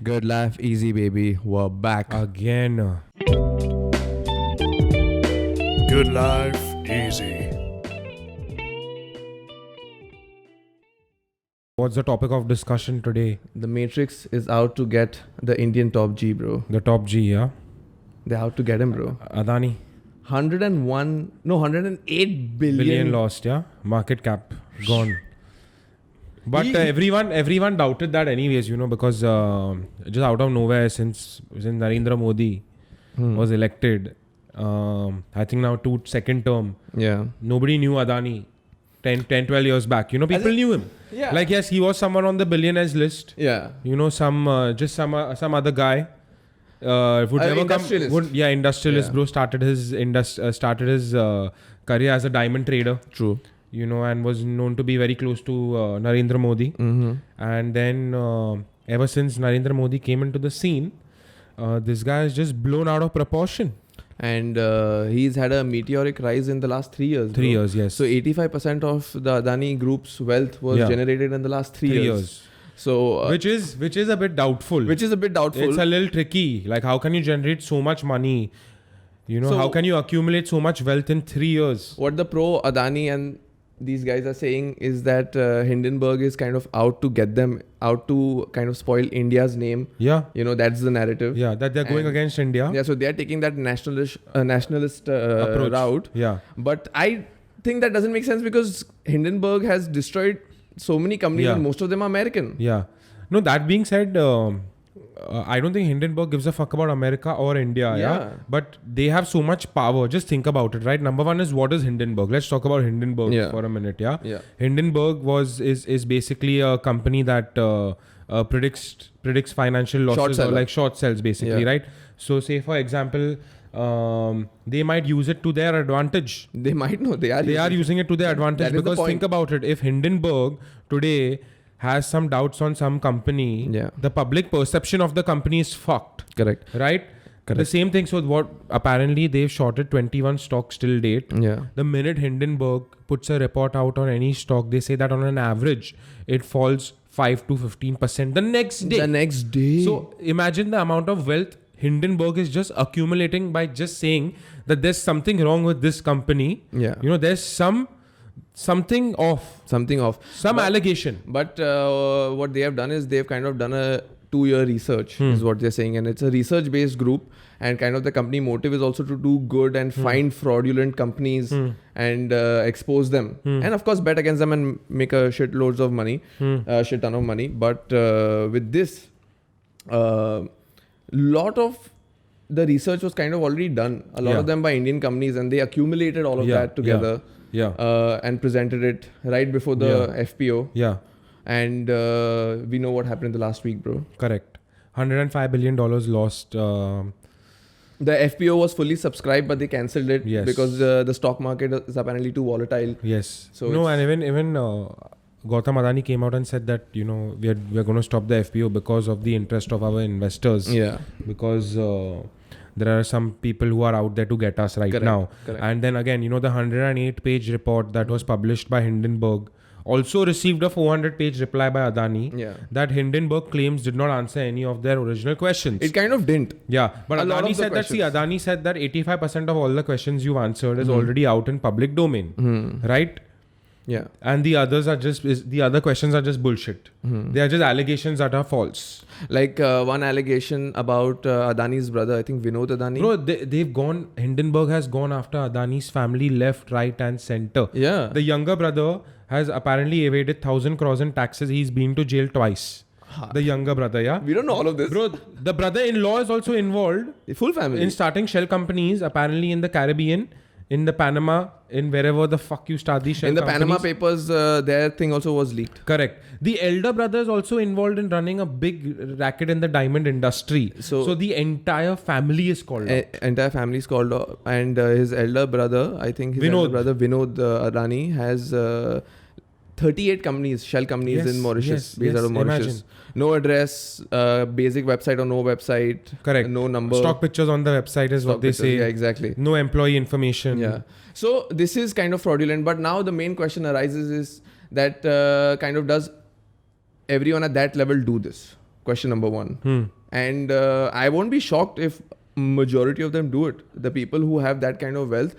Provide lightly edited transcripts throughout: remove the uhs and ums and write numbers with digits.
Good life, easy baby. We're back. Again. Good life, easy. What's the topic of discussion today? The Matrix is out to get the Indian top G, bro. The top G, yeah? They're out to get him, bro. Adani. 108 Billion lost, yeah? Market cap gone. But everyone doubted that anyways, because just out of nowhere since Narendra Modi was elected, I think now second term, Yeah. nobody knew Adani 10, 12 years back. People knew him. Yeah. Like, yes, he was someone on the billionaires list. Yeah. Some other guy. Would never industrialist. come. Industrialist, Yeah. bro. Started his career as a diamond trader. True. And was known to be very close to Narendra Modi. Mm-hmm. And then ever since Narendra Modi came into the scene, this guy is just blown out of proportion. And he's had a meteoric rise in the last 3 years. 3 years, yes. So 85% of the Adani Group's wealth was generated in the last 3 years. So which is a bit doubtful. Which is a bit doubtful. It's a little tricky. Like, how can you generate so much money? So how can you accumulate so much wealth in 3 years? What the pro Adani and these guys are saying is that Hindenburg is kind of out to get them, out to kind of spoil India's name. Yeah. That's the narrative. Yeah, that they're going against India. Yeah, so they're taking that nationalist Approach. route. Yeah. But I think that doesn't make sense because Hindenburg has destroyed so many companies and most of them are American. Yeah. No, that being said, I don't think Hindenburg gives a fuck about America or India. Yeah. But they have so much power. Just think about it, right? Number one is, what is Hindenburg? Let's talk about Hindenburg for a minute. Yeah. Hindenburg is basically a company that predicts financial losses or like short sells basically, right? So say for example, they might use it to their advantage. They might know they are using it to their advantage because think about it. If Hindenburg today has some doubts on some company, the public perception of the company is fucked. Correct. Right? Correct. The same thing. So what apparently they've shorted 21 stocks till date. Yeah. The minute Hindenburg puts a report out on any stock, they say that on an average, it falls 5 to 15% the next day. So imagine the amount of wealth Hindenburg is just accumulating by just saying that there's something wrong with this company. Yeah. There's something off. Some allegation. But what they have done is they've kind of done a 2-year research is what they're saying. And it's a research based group. And kind of the company motive is also to do good and find fraudulent companies and expose them. And of course bet against them and make a shit ton of money. But with this, lot of the research was kind of already done. A lot of them by Indian companies, and they accumulated all of that together. And presented it right before the FPO. Yeah. And we know what happened in the last week, bro. Correct. $105 billion lost. The FPO was fully subscribed, but they cancelled it because the stock market is apparently too volatile. Yes. So and even Gautam Adani came out and said that, we are going to stop the FPO because of the interest of our investors. Yeah. Because there are some people who are out there to get us now. Correct. And then again, the 108-page report that was published by Hindenburg also received a 400-page reply by Adani that Hindenburg claims did not answer any of their original questions. It kind of didn't. Yeah, but Adani said that 85% of all the questions you answered is already out in public domain, right? Yeah. And the others are the other questions are just bullshit. They are just allegations that are false. Like one allegation about Adani's brother, I think Vinod Adani. Bro, Hindenburg has gone after Adani's family left, right and center. Yeah. The younger brother has apparently evaded 1,000 crores in taxes. He's been to jail twice. The younger brother, yeah? We don't know all of this. Bro, the brother-in-law is also involved. The full family. In starting shell companies, apparently in the Caribbean, in the Panama, in wherever the fuck you start these shell companies. In the Panama Papers, their thing also was leaked. Correct. The elder brother is also involved in running a big racket in the diamond industry. So the entire family is called up. Entire family is called up. And his elder brother, I think elder brother Vinod Adani has 38 companies, shell companies in Mauritius, based out of Mauritius. Imagine. No address, basic website or no website. Correct. No number. Stock pictures on the website is what they say. Yeah, exactly. No employee information. Yeah. So this is kind of fraudulent. But now the main question arises is that kind of does everyone at that level do this? Question number one. And I won't be shocked if majority of them do it. The people who have that kind of wealth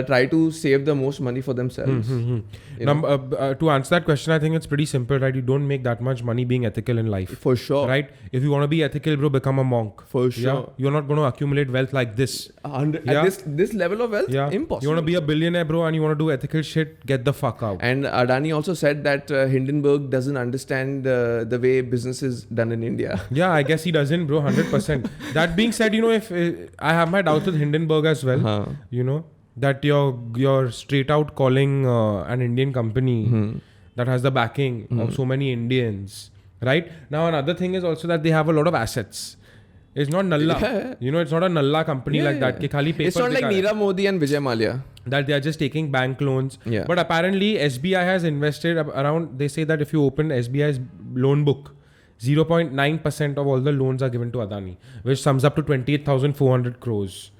try to save the most money for themselves. To answer that question, I think it's pretty simple, right? You don't make that much money being ethical in life. For sure. Right? If you want to be ethical, bro, become a monk. For sure. Yeah? You're not going to accumulate wealth like this. At this level of wealth, impossible. You want to be a billionaire, bro, and you want to do ethical shit, get the fuck out. And Adani also said that Hindenburg doesn't understand the way business is done in India. Yeah, I guess he doesn't, bro, 100%. That being said, if I have my doubts with Hindenburg as well, that you're straight out calling an Indian company that has the backing of so many Indians, right? Now, another thing is also that they have a lot of assets. It's not Nalla. It's not a Nalla company like that. It's not like Nirav Modi and Vijay Mallya. That they are just taking bank loans. Yeah. But apparently, SBI has invested around, they say that if you open SBI's loan book, 0.9% of all the loans are given to Adani, which sums up to 28,400 crores.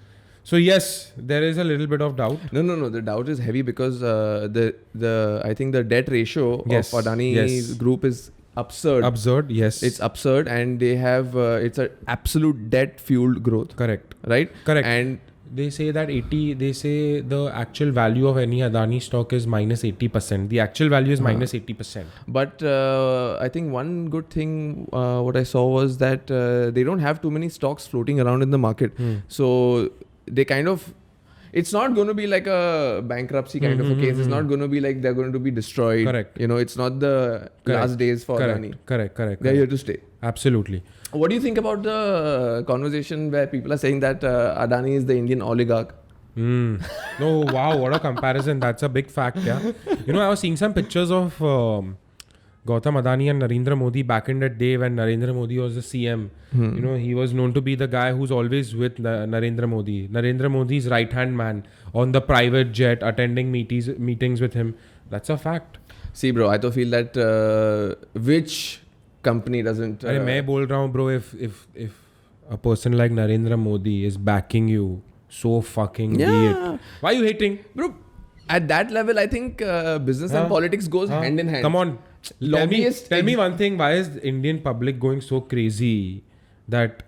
So yes, there is a little bit of doubt. No. The doubt is heavy because I think the debt ratio of Adani's group is absurd. Absurd, yes. It's absurd, and they have it's an absolute debt-fueled growth. Correct. Right. Correct. And they say that they say the actual value of any Adani stock is minus 80%. The actual value is minus 80%. But I think one good thing what I saw was that they don't have too many stocks floating around in the market. So they kind of, it's not going to be like a bankruptcy kind of a case. It's not going to be like they're going to be destroyed. Correct. It's not the last days for Adani. Correct. They're here to stay. Absolutely. What do you think about the conversation where people are saying that Adani is the Indian oligarch? No, wow, what a comparison. That's a big fact, yeah. I was seeing some pictures of Gautam Adani and Narendra Modi back in that day when Narendra Modi was the CM. He was known to be the guy who's always with Narendra Modi. Narendra Modi's right-hand man on the private jet, attending meetings with him. That's a fact. See, bro, I feel that which company doesn't... मैं बोल रहा हूँ, bro, if a person like Narendra Modi is backing you, so fucking be it. Why are you hating? Bro, at that level, I think business and politics goes hand in hand. Come on. Tell me one thing. Why is the Indian public going so crazy that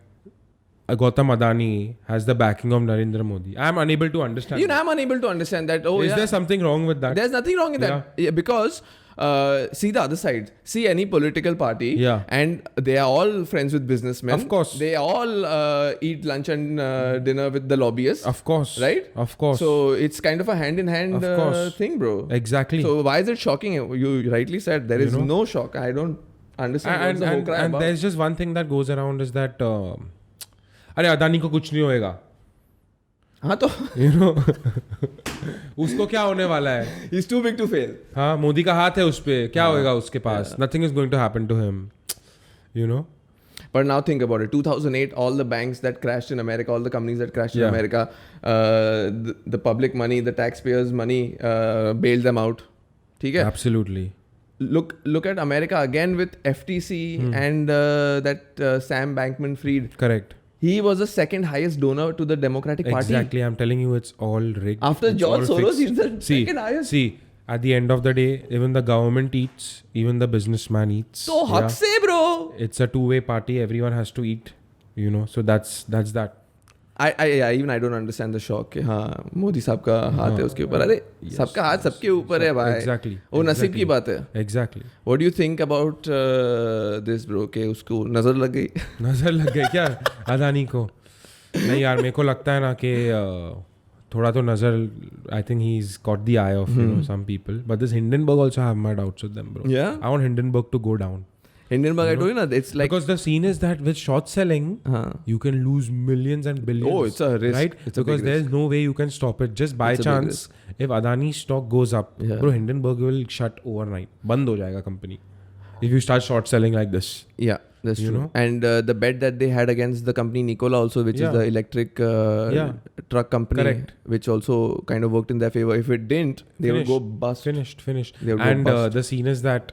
Gautam Adani has the backing of Narendra Modi? I am unable to understand. I'm unable to understand that. Is there something wrong with that? There's nothing wrong with that. Yeah, because see the other side. See any political party, and they are all friends with businessmen. Of course. They all eat lunch and dinner with the lobbyists. Of course. Right? Of course. So it's kind of a hand-in-hand thing, bro. Exactly. So why is it shocking? You rightly said there is no shock. I don't understand what's the whole cry about. There's just one thing that goes around is that अरे अदानी को कुछ नहीं होएगा. हाँ तो उसको क्या होने वाला है? He's too big to fail. हाँ, मोदी का हाथ है उस पे, क्या होएगा उसके पास? Nothing is going to happen to him. But now think about it. 2008, all the banks that crashed in America, all the companies that crashed in America, the public money, the taxpayers' money bailed them out. ठीक है? Absolutely. Look at America again with FTC and that Sam Bankman-Fried. Correct. He was the second highest donor to the Democratic Party. Exactly. I'm telling you, it's all rigged. After George Soros, he's the second highest. See, at the end of the day, even the government eats, even the businessman eats. So haq se, bro. It's a two-way party. Everyone has to eat. So that's that. I don't understand the shock. हाँ, मोदी साहब का हाथ है उसके ऊपर. अरे सबका हाथ सबके ऊपर है भाई. Exactly. वो नसीब की बात है. Exactly. What do you think about this, bro? कि उसको नजर लग गई? नजर लग गई क्या अदानी को? नहीं यार, मेरे को लगता है ना कि थोड़ा तो नजर. I think he's caught the eye of some people. But this Hindenburg also have my doubts with them, bro. Yeah. I want Hindenburg to go down. Hindenburg, I told you, it's like... Because the scene is that with short selling, you can lose millions and billions. Oh, it's a risk. Right? Because there's no way you can stop it. Just by chance, if Adani's stock goes up, bro, Hindenburg will shut overnight. Band ho jayega company. If you start short selling like this. Yeah, that's true. And the bet that they had against the company Nikola also, which is the electric truck company, correct, which also kind of worked in their favor. If it didn't, they would go bust. Finished. They would and go bust. The scene is that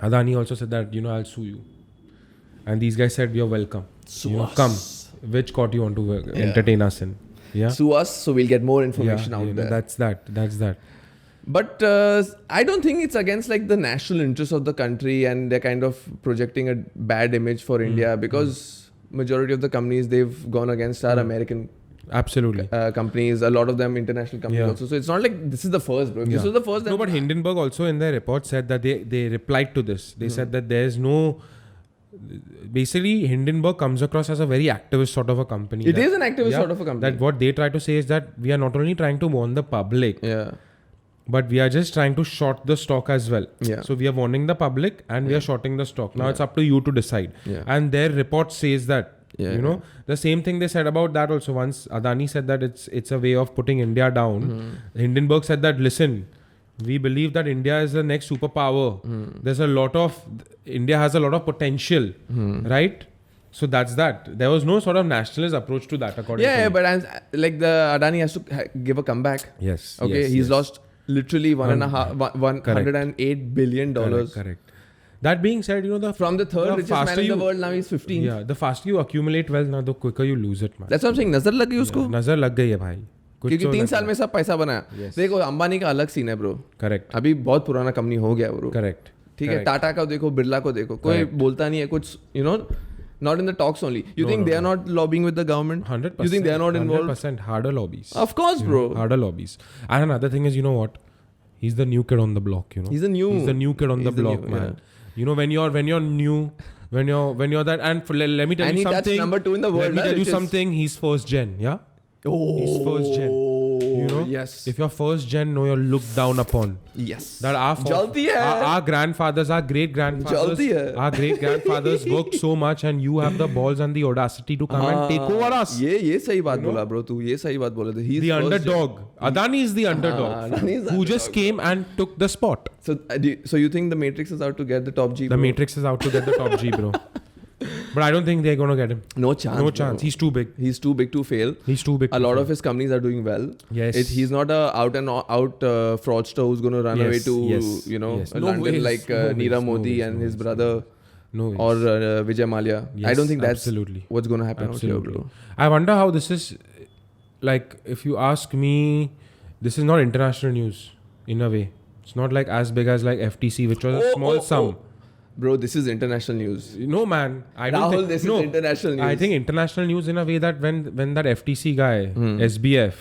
Adani also said that, I'll sue you. And these guys said, you're welcome. Sue us. Come. Which court you want to entertain us in? Yeah. Sue us so we'll get more information out there. That's that. But I don't think it's against like the national interest of the country, and they're kind of projecting a bad image for India because majority of the companies they've gone against are American absolutely companies. A lot of them international companies also. So it's not like this is the first, bro. If this was the first. No, but Hindenburg also in their report said that they replied to this. They said that there's no. Basically, Hindenburg comes across as a very activist sort of a company. It is an activist sort of a company. That what they try to say is that we are not only trying to warn the public, but we are just trying to short the stock as well. So we are warning the public and we are shorting the stock. Now it's up to you to decide. And their report says that. The same thing they said about that also. Once Adani said that it's a way of putting India down. Hindenburg said that listen, we believe that India is the next superpower. India has a lot of potential, right? So that's that. There was no sort of nationalist approach to that, according to me. But like the Adani has to give a comeback. Yes. Okay, he's lost literally $108 billion. Correct. That being said, from the third richest man in the world, now he's 15. Yeah, the faster you accumulate wealth, now the quicker you lose it, man. That's what I'm saying. नजर लग गई उसको. नजर लग गई है भाई. क्योंकि 3 साल में सब पैसा बनाया. देखो अंबानी का अलग सीन है ब्रो. करेक्ट. अभी बहुत पुराना कंपनी हो गया ब्रो. करेक्ट. ठीक है. टाटा का देखो, बिरला को देखो. कोई बोलता नहीं है कुछ. Not in the talks only. You think they are not lobbying with the government? 100%. You think they are not involved? 100% harder lobbies. Of course, bro. Harder lobbies. And another thing is, you know what? He's the new kid on the block. He's the new kid on the block, man. When you're new, when you're that, and let me tell you something. And he number 2 in the world. Let me tell you something. He's first gen, yeah. He's first gen. Yes. If you're first gen, you're looked down upon. Yes. That our grandfathers, our great grandfathers worked so much, and you have the balls and the audacity to come and take over us. ये सही बात बोला bro. तू ये सही बात बोला. He's the underdog. Adani is the underdog who just came and took the spot. So you think the Matrix is out to get the top G? The Matrix is out to get the top G, bro. But I don't think they're gonna get him. No chance. Bro. He's too big. He's too big to fail. A lot of his companies are doing well. Yes. He's not a out fraudster who's gonna run away to London like Neerav Modi and his brother. Or Vijay Mallya. Yes, I don't think that's absolutely what's gonna happen out here, bro. I wonder how this is. Like, if you ask me, this is not international news in a way. It's not like as big as like FTC, which was a small sum. Bro, this is international news. No, man. I don't Rahul, think this is international news. I think international news in a way that when that FTC guy, SBF,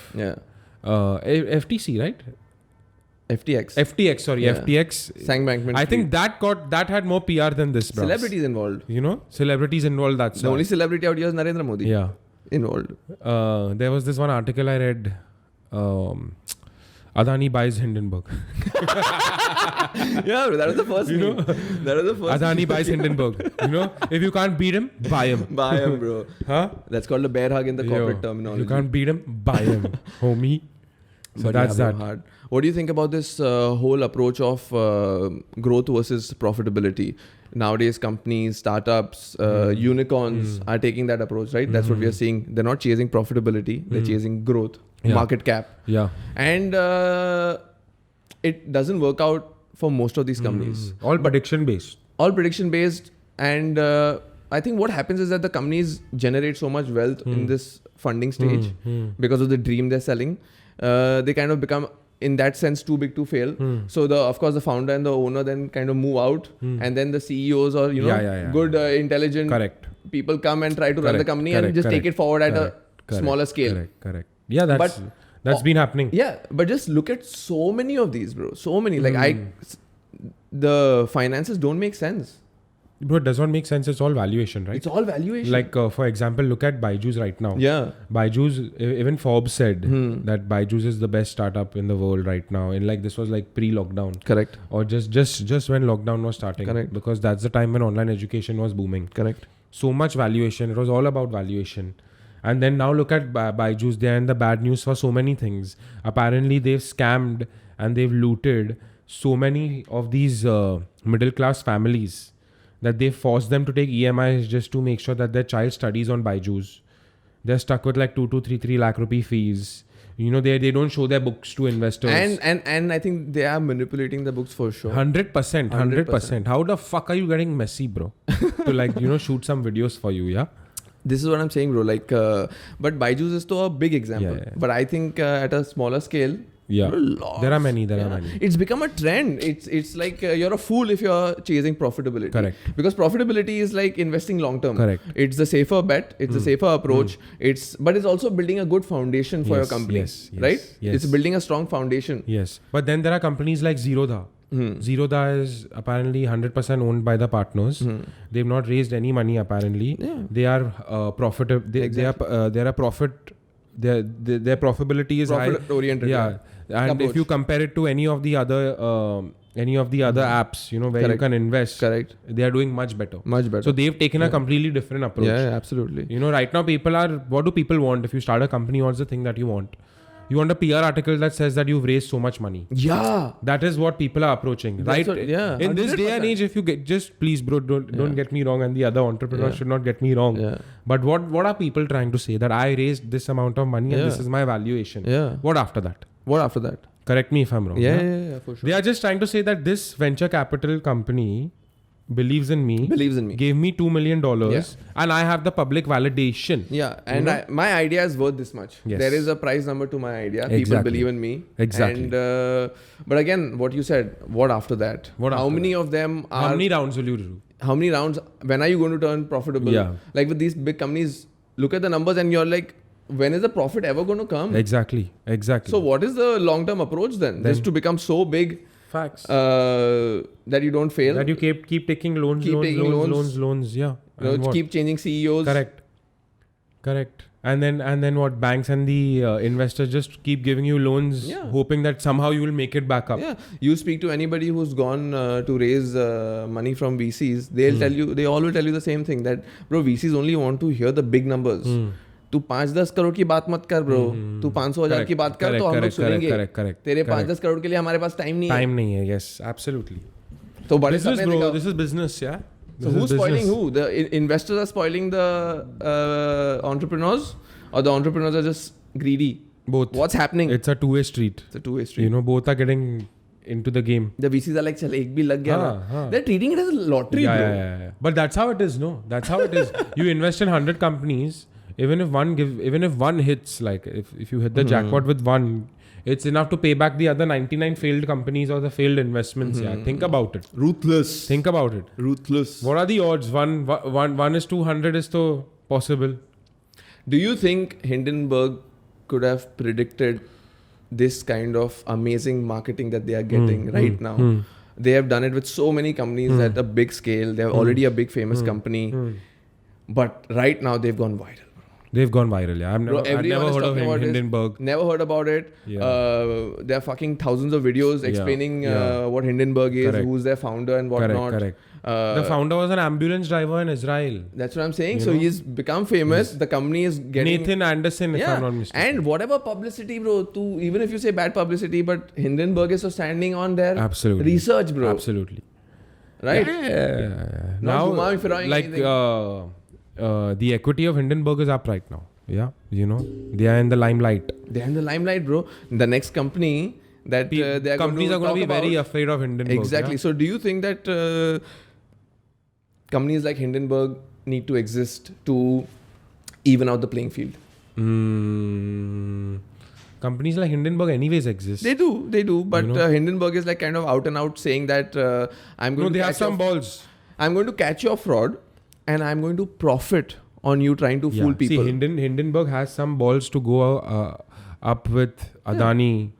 FTC, right? FTX, sorry, yeah. FTX. Sang Bankman I think that had more PR than this, bro. Celebrities involved. Celebrities involved. That's the only celebrity out here is Narendra Modi. Yeah. Involved. There was this one article I read. Adani buys Hindenburg. Yeah, bro, that was the first That was the first Adani buys Hindenburg. If you can't beat him, buy him. Buy him, bro. Huh? That's called a bear hug in the corporate terminology. You can't beat him, buy him, homie. So but that's that. Hard. What do you think about this whole approach of growth versus profitability? Nowadays, companies, startups, unicorns are taking that approach, right? That's what we are seeing. They're not chasing profitability. They're chasing growth, market cap. Yeah. And it doesn't work out for most of these companies. All prediction based. And I think what happens is that the companies generate so much wealth in this funding stage because of the dream they're selling. They kind of become, in that sense, too big to fail. So of course the founder and the owner then kind of move out, and then the CEOs or good intelligent people come and try to run the company and just take it forward at a smaller scale. Correct. Yeah, that's been happening. Yeah, but just look at so many of these, bro. So many. The finances don't make sense. Bro, it does not make sense. It's all valuation, right? It's all valuation. Like, for example, look at Byju's right now. Yeah. Byju's, even Forbes said that Byju's is the best startup in the world right now. And this was pre-lockdown. Correct. Or just when lockdown was starting. Correct. Because that's the time when online education was booming. Correct. So much valuation. It was all about valuation. And then now look at Byju's. They're in the bad news for so many things. Apparently, they've scammed and they've looted so many of these middle-class families that they force them to take EMIs just to make sure that their child studies on Byju's. They're stuck with 2 to 3 lakh rupee fees. They don't show their books to investors. And I think they are manipulating the books for sure. 100%. How the fuck are you getting messy, bro? To shoot some videos for you, yeah? This is what I'm saying, bro. But Byju's is to a big example. Yeah. But I think at a smaller scale, Yeah. Lots. There are many. It's become a trend. It's like you're a fool if you're chasing profitability. Correct. Because profitability is like investing long term. Correct. It's the safer bet. It's the safer approach. But it's also building a good foundation for your company. Right? Yes. It's building a strong foundation. Yes. But then there are companies like Zerodha. Zerodha is apparently 100% owned by the partners. They've not raised any money apparently. Yeah. They are profitable. They are profit. Their profitability is high. Profit oriented. Yeah. And approach. if you compare it to any of the other apps, where you can invest, Correct. they are doing much better. Much better. So they've taken a completely different approach. Yeah, absolutely. Right now what do people want? If you start a company, what's the thing that you want? You want a PR article that says that you've raised so much money. Yeah. That is what people are approaching. That's right? In this 100%. day and age, if you just please bro, don't get me wrong, and the other entrepreneurs should not get me wrong. Yeah. But what are people trying to say? That I raised this amount of money and this is my valuation. Yeah. What after that? Correct me if I'm wrong. Yeah, for sure. They are just trying to say that this venture capital company believes in me, gave me $2 million, and I have the public validation. Yeah, and my idea is worth this much. Yes. There is a price number to my idea. Exactly. People believe in me. Exactly. And but again, what you said, what after that? How many of them are? How many rounds will you do? How many rounds? When are you going to turn profitable? Yeah. Like with these big companies, look at the numbers and you're like, when is the profit ever going to come? Exactly. So what is the long-term approach then? Just to become so big? Facts. That you don't fail. That you keep taking loans. Yeah. Keep changing CEOs. Correct. And then what? Banks and the investors just keep giving you loans, hoping that somehow you will make it back up. Yeah. You speak to anybody who's gone to raise money from VCs. They all will tell you the same thing, that bro, VCs only want to hear the big numbers. तू 5-10 करोड़ की बात मत कर bro, तू 500,000 की बात कर तो हम लोग सुनेंगे. तेरे 5-10 करोड़ के लिए हमारे पास टाइम नहीं है. Yes, absolutely. तो बड़े this is business, yeah. So who's spoiling who? The investors are spoiling the entrepreneurs, or the entrepreneurs are just greedy? Both. What's happening? It's a two-way street. Both are getting into the game. The VCs are like, chal ek bhi lag gaya na. They're treating it as a lottery, bro. Yeah. But that's how it is, no? That's how it is. You invest in 100 companies. Even if one hits, like if you hit the jackpot with one, it's enough to pay back the other 99 failed companies or the failed investments. Yeah, think about it. Ruthless. Think about it. Ruthless. What are the odds? One is 200 is so possible. Do you think Hindenburg could have predicted this kind of amazing marketing that they are getting right now? They have done it with so many companies at a big scale. They're already a big famous company. But right now they've gone viral. They've gone viral, yeah. I've never heard of Hindenburg. Never heard about it. Yeah. There are fucking thousands of videos explaining what Hindenburg is, who's their founder and whatnot. Correct. The founder was an ambulance driver in Israel. That's what I'm saying. So he's become famous. Yes. The company is getting... Nathan Anderson, if I'm not mistaken. And whatever publicity, bro, even if you say bad publicity, but Hindenburg is standing on their research, bro. Absolutely. Right? Yeah. Now, like... the equity of Hindenburg is up right now. Yeah, they are in the limelight. They're in the limelight, bro. The next company that companies are going to be very afraid of Hindenburg. Exactly. Yeah? So, do you think that companies like Hindenburg need to exist to even out the playing field? Companies like Hindenburg anyways exist. They do. But Hindenburg is like kind of out and out saying that I'm going to... they have some balls. I'm going to catch your fraud. And I'm going to profit on you trying to fool people. See, Hindenburg has some balls to go up with Adani,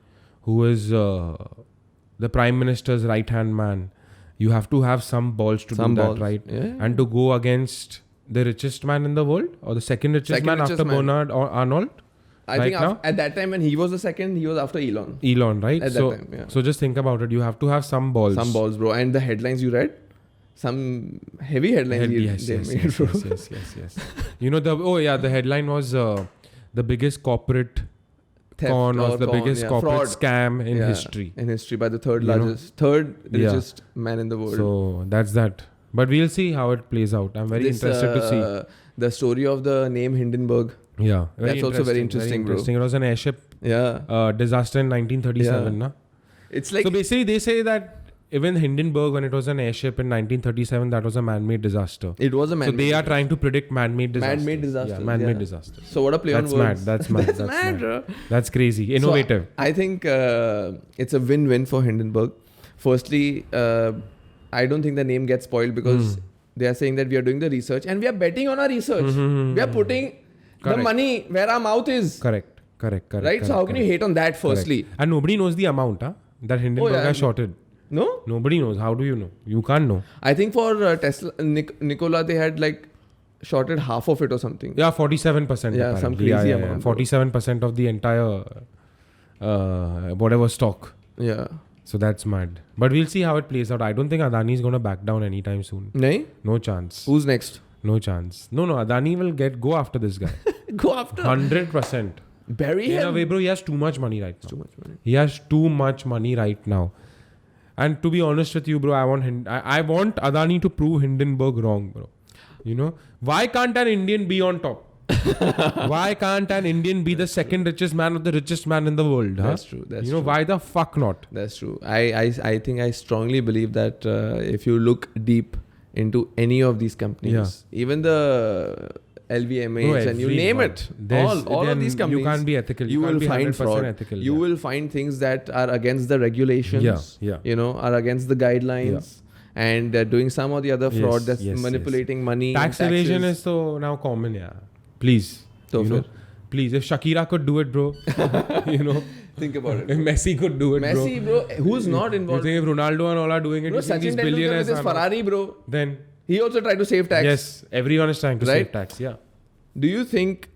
who is the Prime Minister's right-hand man. You have to have some balls to do that, right? Yeah. And to go against the richest man in the world, or the second richest man after Bernard or Arnold. I think at that time when he was the second, he was after Elon. Elon, right? At that time, yeah. So just think about it. You have to have some balls. Some balls, bro. And the headlines you read? Some heavy headlines they made, bro. Yes. The headline was the biggest corporate con or the biggest corporate scam in history. In history by the third richest man in the world. So that's that. But we'll see how it plays out. I'm very interested to see. The story of the name Hindenburg. Yeah. That's also very interesting, bro. It was an airship disaster in 1937. Na? It's like... So basically they say that even Hindenburg, when it was an airship in 1937, that was a man-made disaster. It was a man-made. So they are trying to predict man-made disasters. Man-made disasters. Yeah, man-made disasters. So what a play on words. That's mad. That's mad. Bro. That's crazy. Innovative. So I think it's a win-win for Hindenburg. Firstly, I don't think the name gets spoiled because they are saying that we are doing the research and we are betting on our research. We are putting the money where our mouth is. Correct. Right? So how can you hate on that firstly? And nobody knows the amount that Hindenburg has shorted. No? Nobody knows. How do you know? You can't know. I think for Tesla, Nikola, they had like shorted half of it or something. Yeah, 47%. Yeah, some crazy amount. 47% of the entire whatever stock. Yeah. So that's mad. But we'll see how it plays out. I don't think Adani is going to back down anytime soon. Nahin? No chance. Who's next? No chance. No, Adani will go after this guy. Go after? 100%. Bury him? In a way, bro, he has too much money right now. Too much money. He has too much money right now. And to be honest with you, bro, I want Adani to prove Hindenburg wrong, bro. You know? Why can't an Indian be on top? Why can't an Indian be the second richest man or the richest man in the world? That's true. That's true. Why the fuck not? That's true. I think I strongly believe that if you look deep into any of these companies, even the LVMH and you name it, all of these companies, you can't be ethical. You will find fraud. Ethical, you will find things that are against the regulations. You know, are against the guidelines. And doing some or the other fraud that's manipulating money. Tax evasion is so now common, Please. Please. If Shakira could do it, bro, Think about it. If Messi could do it, Messi, bro. Who's not involved? You think if Ronaldo and all are doing it, bro, Sachin Tendulkar with his Ferrari, bro. Then he also tried to save tax. Yes, everyone is trying to save tax, Do you think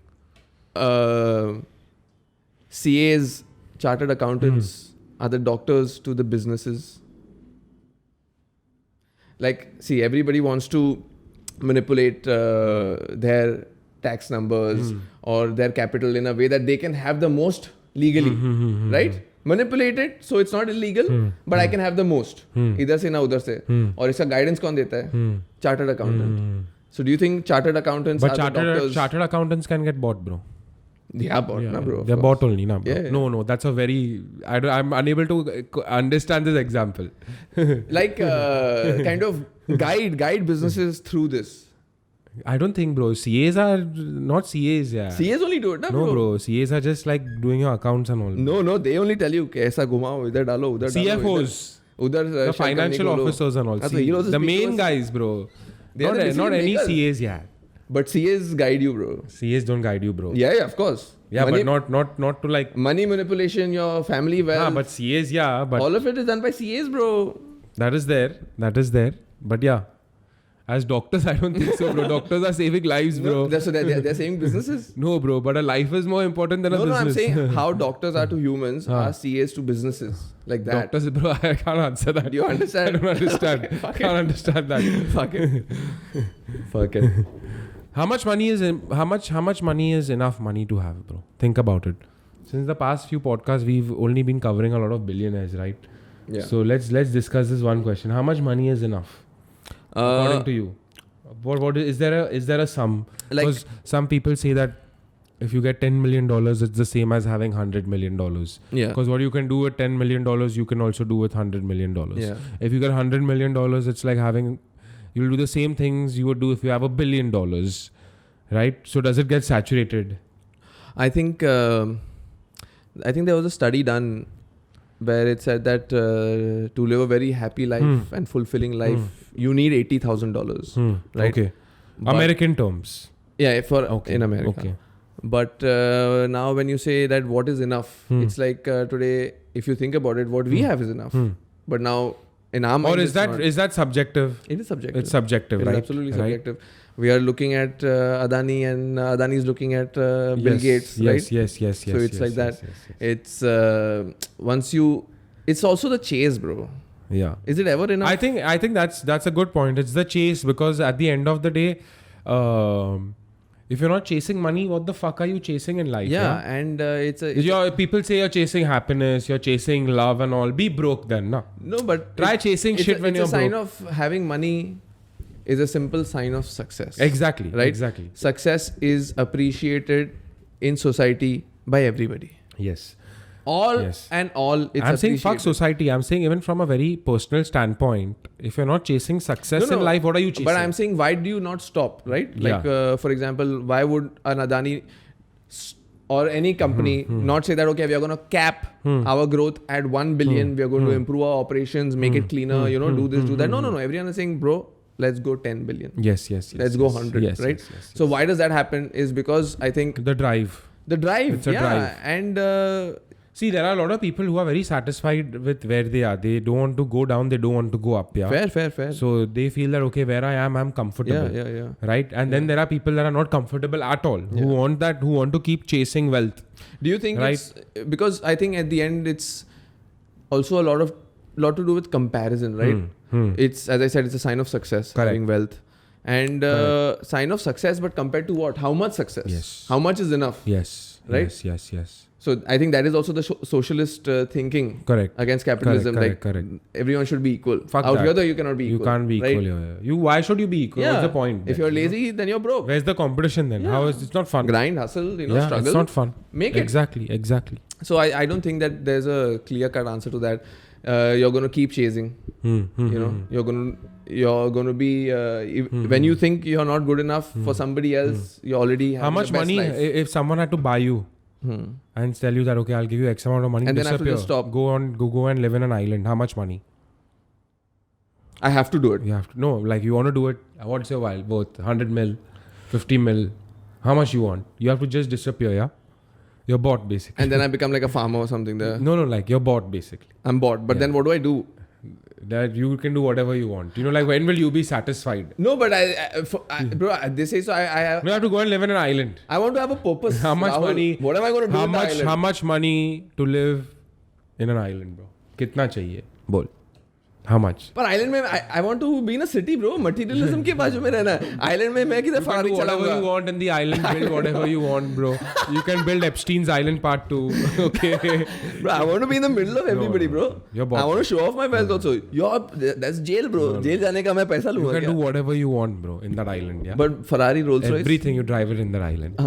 CAs, chartered accountants, are the doctors to the businesses? Like, see, everybody wants to manipulate their tax numbers or their capital in a way that they can have the most legally, right? Manipulate it so it's not illegal, but I can have the most. Idhar se na udhar se. Aur iska guidance kaun deta hai? Chartered accountant. So do you think chartered accountants are the doctors? Chartered accountants can get bought, bro. Yeah, bought, na, bro. They're bought only, na, bro. Yeah. No, that's a very... I'm unable to understand this example. Like, kind of guide businesses through this. I don't think, bro. CAs are not CAs, CAs only do it, na, bro? No, bro. CAs are just like doing your accounts and all. No. They only tell you, kaisa ghumao, idhar dalo, udhar dalo. CFOs. Udhar the financial officers and all. The main guys, bro. Not any CAs, But CAs guide you, bro. CAs don't guide you, bro. Yeah, of course. Yeah, money, but not to like... Money manipulation, your family wealth. But CAs, but... all of it is done by CAs, bro. That is there. But yeah. As doctors, I don't think so, bro. Doctors are saving lives, bro. No, so they're saving businesses? No, bro. But a life is more important than a business. No, I'm saying how doctors are to humans are CAs to businesses. Like that. Doctors, bro, I can't answer that. Do you understand? I don't understand. I can't understand that. Fuck it. How much money is enough money to have, bro? Think about it. Since the past few podcasts, we've only been covering a lot of billionaires, right? Yeah. So let's discuss this one question. How much money is enough? According to you, what is there a sum? Because some people say that if you get $10 million, it's the same as having $100 million. Yeah. Because what you can do with $10 million, you can also do with $100 million. Yeah. If you get $100 million, it's like you'll do the same things you would do if you have $1 billion, right? So does it get saturated? I think there was a study done where it said that to live a very happy life and fulfilling life, you need $80,000, right? Okay. But American terms. Yeah, in America. Okay. But now when you say that what is enough, it's like today, if you think about it, what we have is enough. But now in our mind, is that subjective? It is subjective. It's subjective, right? It's absolutely subjective. We are looking at Adani and Adani is looking at Bill Gates, right? Yes. So it's like that. It's it's also the chase, bro. Yeah. Is it ever enough? I think that's a good point. It's the chase, because at the end of the day, if you're not chasing money, what the fuck are you chasing in life? Yeah, and people say you're chasing happiness, you're chasing love and all. Be broke then, no? No, but try chasing shit when you're broke. It's a sign of having money. Is a simple sign of success. Exactly. Right? Exactly. Success is appreciated in society by everybody. Yes. all Yes. and all. It's I'm saying fuck appreciated. society. I'm saying even from a very personal standpoint, if you're not chasing success in life, what are you chasing? But I'm saying, why do you not stop, right? Like, for example, why would an Adani or any company not say that, okay, we are going to cap our growth at 1 billion. We are going to improve our operations, make it cleaner, do this, do that. No. Everyone is saying, bro, let's go 10 billion. Yes. Let's go 100, right? Yes. So why does that happen is because I think The drive. it's a drive. And See, there are a lot of people who are very satisfied with where they are. They don't want to go down. They don't want to go up. Yeah. fair. So they feel that, okay, where I am, I'm comfortable. Yeah. Right? And then there are people that are not comfortable at all, who want to keep chasing wealth. Do you think it's because I think at the end it's also a lot to do with comparison, right? It's, as I said, it's a sign of success, having wealth. And sign of success, but compared to what? How much success? Yes. How much is enough? Yes. Right? Yes. So I think that is also the socialist thinking against capitalism. Correct. Everyone should be equal. Fuck Out that. here, though, you cannot be equal. You can't be equal. Yeah. Why should you be equal? What's the point? If you're lazy, then you're broke. Where's the competition then? Yeah. It's not fun. Grind, hustle, struggle. It's not fun. Make it. Exactly. So I don't think that there's a clear-cut answer to that. You're going to keep chasing. You're going to be when you think you're not good enough for somebody else, you already have how much the best money life. if someone had to buy you and tell you that, okay, I'll give you X amount of money, and then I have to just stop. Go and live in an island. How much money? I have to do it. You have to. No, like you want to do it. What's your while? Both 100 mil, 50 mil. How much you want? You have to just disappear. Yeah, you're bought basically. And then I become like a farmer or something there. No, like you're bought basically. I'm bought. But then what do I do? That you can do whatever you want. Like when will you be satisfied? No, but bro, they say so. You have to go and live in an island. I want to have a purpose. How much Rahul, money? What am I going to do with the island? How much money to live in an island, bro? कितना चाहिए? बोल. How much? पर island में I want to be in a city, bro. Materialism के बाजू में रहना है. Island में मैं किधर Ferrari चलाऊंगा? Whatever you want in the island, build whatever you want, bro. You can build Epstein's Island Part 2. Okay. Bro, I want to be in the middle of everybody, bro. I want to show off my wealth also. That's jail, bro. Jail जाने का मैं पैसा लूँगा. You can do whatever you want, bro, in that island, yeah. But Ferrari, Rolls Royce. Everything you drive it in that island.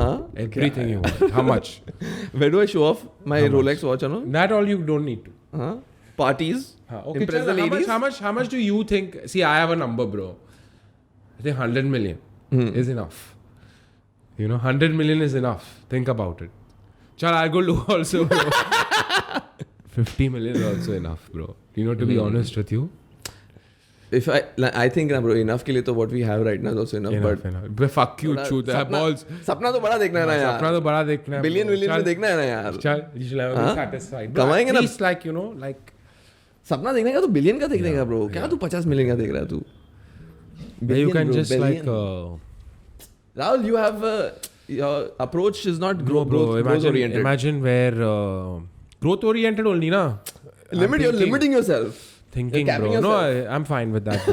Everything you want. How much? Where do I show off my Rolex watch, no? That all you don't need to. Parties. Okay, impress the ladies. How much do you think? See, I have a number, bro. I think 100 million is enough. 100 million is enough. Think about it. Chal, I'll go low also, bro. 50 million is also enough, bro. To be honest with you. If I think, bro, enough के लिए तो what we have right now is also enough. But fuck you, shoot that balls. सपना तो बड़ा देखना है ना यार. सपना तो बड़ा देखना है. Billion में देखना है ना यार. चल, you should have been satisfied. कमाएंगे ना. At least like. सपना देखने का तो बिलियन का देखने का, bro. क्या तू 50 मिलियन का देख रहा है तू? You can just billion. like. Rahul, you have your approach is not growth oriented. Imagine where growth oriented only, na. You're limiting yourself. Thinking, bro. No, I'm fine with that,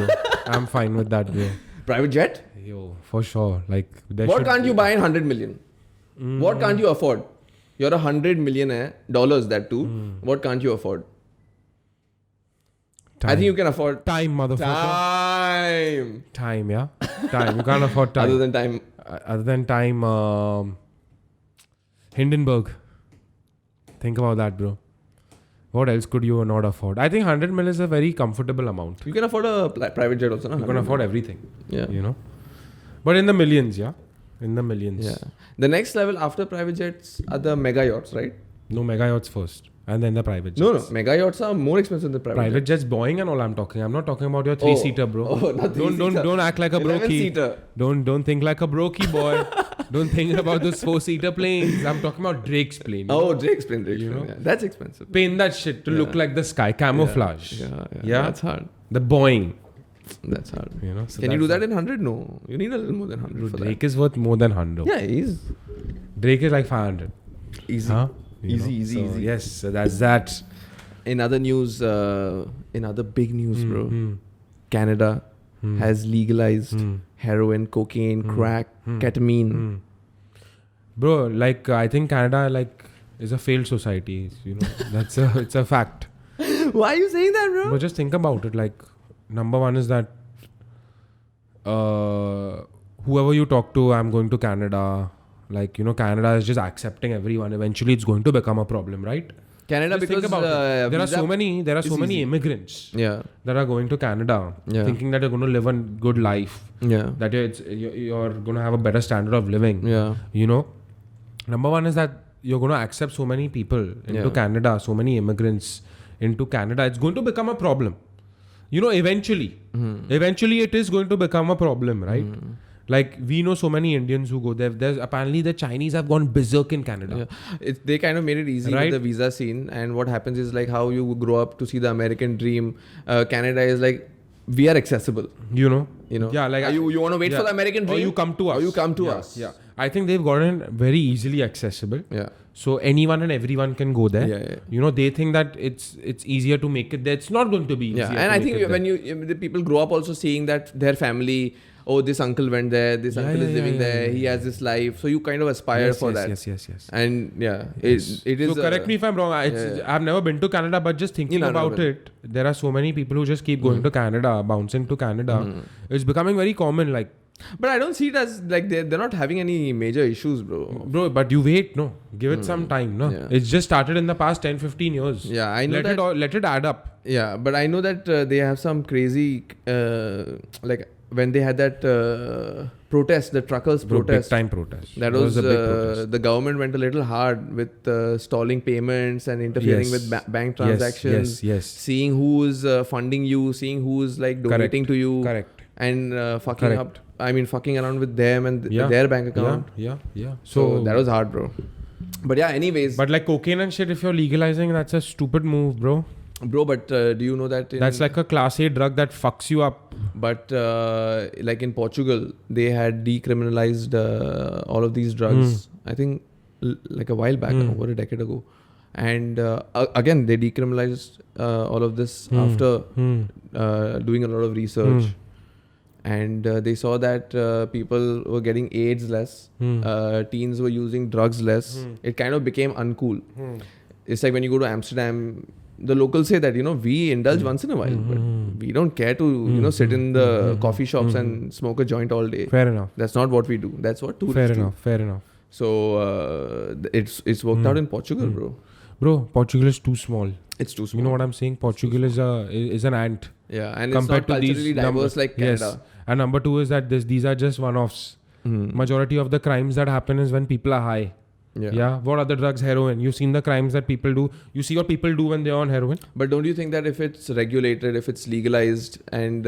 bro. Private jet? Yo, for sure. Like, what can't you buy in 100 million? What can't you afford? You're $100 million dollars, that too. What can't you afford? Time. I think you can afford time, motherfucker. Time, yeah. Time. You can't afford time. Other than time, Hindenburg. Think about that, bro. What else could you not afford? I think 100 mil is a very comfortable amount. You can afford a private jet also, no? You can afford everything. Yeah. But in the millions, yeah. In the millions. Yeah. The next level after private jets are the mega yachts, right? No, mega yachts first. And then the private jets. No. Mega yachts are more expensive than private jets. Boeing and all I'm talking. I'm not talking about your 3-seater, bro. Oh, not 3-seater. Don't act like a brokey. 11-seater. Don't think like a brokey, boy. Don't think about those 4-seater planes. I'm talking about Drake's plane. Oh, Drake's plane. Yeah. That's expensive. Paint that shit to look like the sky. Camouflage. Yeah. That's hard. The Boeing. That's hard. So can you do that in 100? No. You need a little more than 100 for Drake that. is worth more than 100. Yeah, Drake is like 500. Easy. Huh? Easy. Yes, so that's that. In other news, in other big news, bro, Canada has legalized heroin, cocaine, crack, ketamine. Bro, like I think Canada is a failed society. It's a fact. Why are you saying that, bro? But just think about it. Like, number one is that whoever you talk to, I'm going to Canada. Like, Canada is just accepting everyone. Eventually, it's going to become a problem, right? Canada, Just because think about it. There are so many immigrants that are going to Canada thinking that you're going to live a good life. Yeah. That you're going to have a better standard of living. Yeah. You know, number one is that you're going to accept so many people into Canada, so many immigrants into Canada. It's going to become a problem. You know, eventually it is going to become a problem, right? Like, we know so many Indians who go there. There's apparently the Chinese have gone berserk in Canada. Yeah. They kind of made it easy with the visa scene. And what happens is like how you grow up to see the American dream. Canada is like, we are accessible. You know? Yeah, like you want to wait for the American dream? Or you come to us. Or you come to us. Yeah. I think they've gotten very easily accessible. Yeah. So anyone and everyone can go there. Yeah. You know, they think that it's easier to make it there. It's not going to be easier. Yeah, and I think when the people grow up also seeing that their family, oh, this uncle went there, this uncle is living there, he has this life. So you kind of aspire for that. Yes. And it is. So correct me if I'm wrong. I've never been to Canada, but just thinking about it, there are so many people who just keep going to Canada, bouncing to Canada. It's becoming very common. Like, but I don't see it as like they're not having any major issues, bro. But you wait, no. Give it some time, no. Yeah. It's just started in the past 10-15 years. Yeah, I know let it add up. Yeah, but I know that they have some crazy like when they had that protest, the truckers protest. Big time protest. That was a big protest. The government went a little hard with stalling payments and interfering with bank transactions. Yes. Seeing who is funding you, seeing who is like donating to you. Correct. And fucking around with them and their bank account. Yeah. So that was hard, bro. But yeah, anyways. But like cocaine and shit, if you're legalizing, that's a stupid move, bro. But do you know that... That's like a class A drug that fucks you up. But like in Portugal, they had decriminalized all of these drugs. I think like a while back, over a decade ago. And again, they decriminalized all of this after doing a lot of research. And they saw that people were getting AIDS less. Teens were using drugs less. It kind of became uncool. It's like when you go to Amsterdam, the locals say that, we indulge once in a while, but we don't care to, sit in the coffee shops and smoke a joint all day. Fair enough. That's not what we do. That's what tourists do. Fair enough. So it's worked out in Portugal, bro. Bro, Portugal is too small. It's too small. You know what I'm saying? Portugal is an ant. Yeah, and it's not culturally diverse like Canada. Yes. And number two is that these are just one-offs. Majority of the crimes that happen is when people are high. Yeah. What other drugs? Heroin. You've seen the crimes that people do. You see what people do when they're on heroin. But don't you think that if it's regulated, if it's legalized, and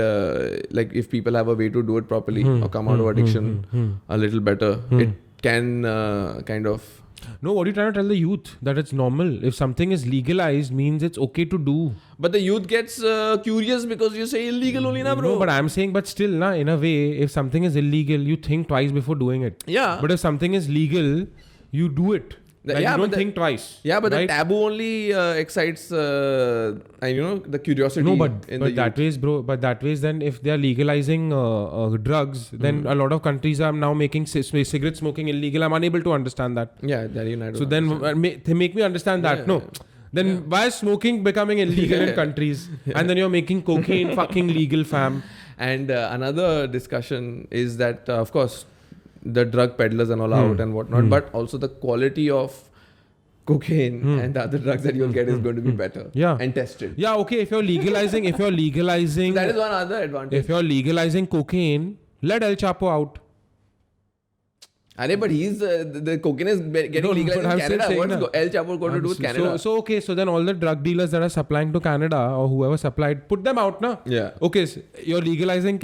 like if people have a way to do it properly or come out of addiction a little better, it can kind of... No, what are you trying to tell the youth? That it's normal. If something is legalized, means it's okay to do. But the youth gets curious because you say illegal only, na, bro. No, but I'm saying, but still, na, in a way, if something is illegal, you think twice before doing it. Yeah. But if something is legal, you do it. You don't think twice. Yeah, but the taboo only excites, the curiosity. No, but that ways, bro. But that ways, then if they are legalizing drugs, then a lot of countries are now making cigarette smoking illegal. I'm unable to understand that. Yeah, that you know. So then they make me understand that. No. Then why is smoking becoming illegal in countries? And then you're making cocaine fucking legal, fam. And another discussion is that, of course, the drug peddlers and all out and whatnot, but also the quality of cocaine and the other drugs that you'll get is going to be better and tested. Yeah, okay. If you're legalizing, that is one other advantage. If you're legalizing cocaine, let El Chapo out. But he's the cocaine is getting legalized in Canada. What's El Chapo going to do with Canada? So then all the drug dealers that are supplying to Canada or whoever supplied, put them out, na? Yeah. Okay, so you're legalizing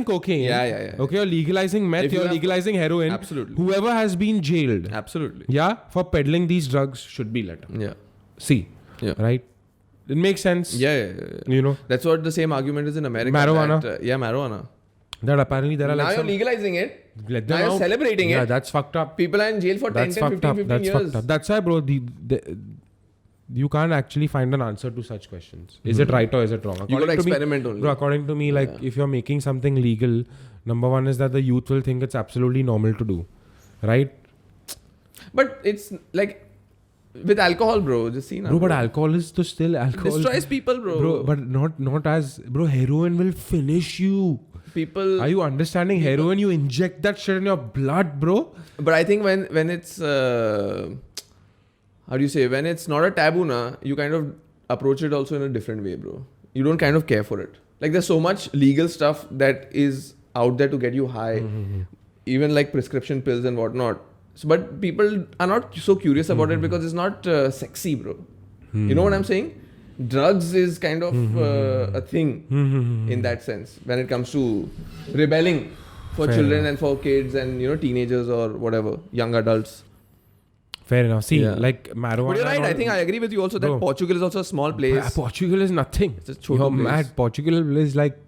cocaine. Yeah. Okay, you're legalizing meth, you're legalizing heroin. Absolutely. Whoever has been jailed. Absolutely. Yeah, for peddling these drugs should be let out. Yeah. See. Yeah. Right? It makes sense. Yeah. You know. That's what the same argument is in America. Marijuana. Marijuana. That apparently there are now you're legalizing it. Let them now out. You're celebrating it. Yeah, that's fucked up. People are in jail for 10, 15 That's years. Fucked up. That's why, bro, you can't actually find an answer to such questions. Is it right or is it wrong? You got to experiment only. Bro, according to me, like if you're making something legal, number one is that the youth will think it's absolutely normal to do. Right? But it's like with alcohol, bro. Just see now. Bro, but alcohol is still alcohol. Destroys people, bro. Bro, but not as... Bro, heroin will finish you. People... Are you understanding? Heroin, you inject that shit in your blood, bro. But I think when it's... how do you say, when it's not a taboo na, you kind of approach it also in a different way, bro. You don't kind of care for it. Like there's so much legal stuff that is out there to get you high, even like prescription pills and whatnot. So, but people are not so curious about it because it's not sexy, bro. You know what I'm saying? Drugs is kind of a thing in that sense when it comes to rebelling for children and for kids and teenagers or whatever, young adults. Fair enough. See, like marijuana. But you're right. I think I agree with you also that Portugal is also a small place. Portugal is nothing. It's a chotu place. Mad. Portugal is like.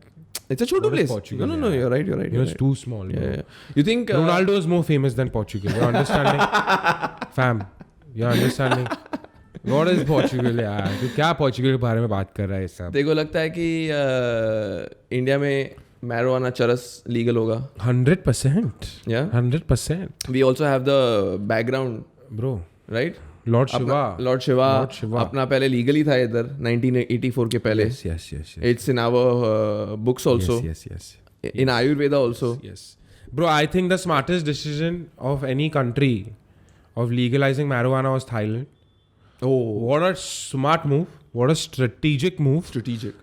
It's a chotu place. Portugal, No, you're right. It's too small. Yeah. You think Ronaldo is more famous than Portugal? You're understanding, fam? You're understanding? What is Portugal? यार तू क्या Portugal के बारे में बात कर रहा है सब? देखो लगता है कि इंडिया में marijuana चरस legal होगा. 100%. Yeah. 100%. We also have the background, bro. Right? Lord Shiva. अपना पहले लीगली था इधर 1984 के पहले. Yes. It's in our books also. Yes. In Ayurveda also. Yes. Bro, I think the smartest decision of any country of legalizing marijuana was Thailand. Oh. What a smart move. What a strategic move.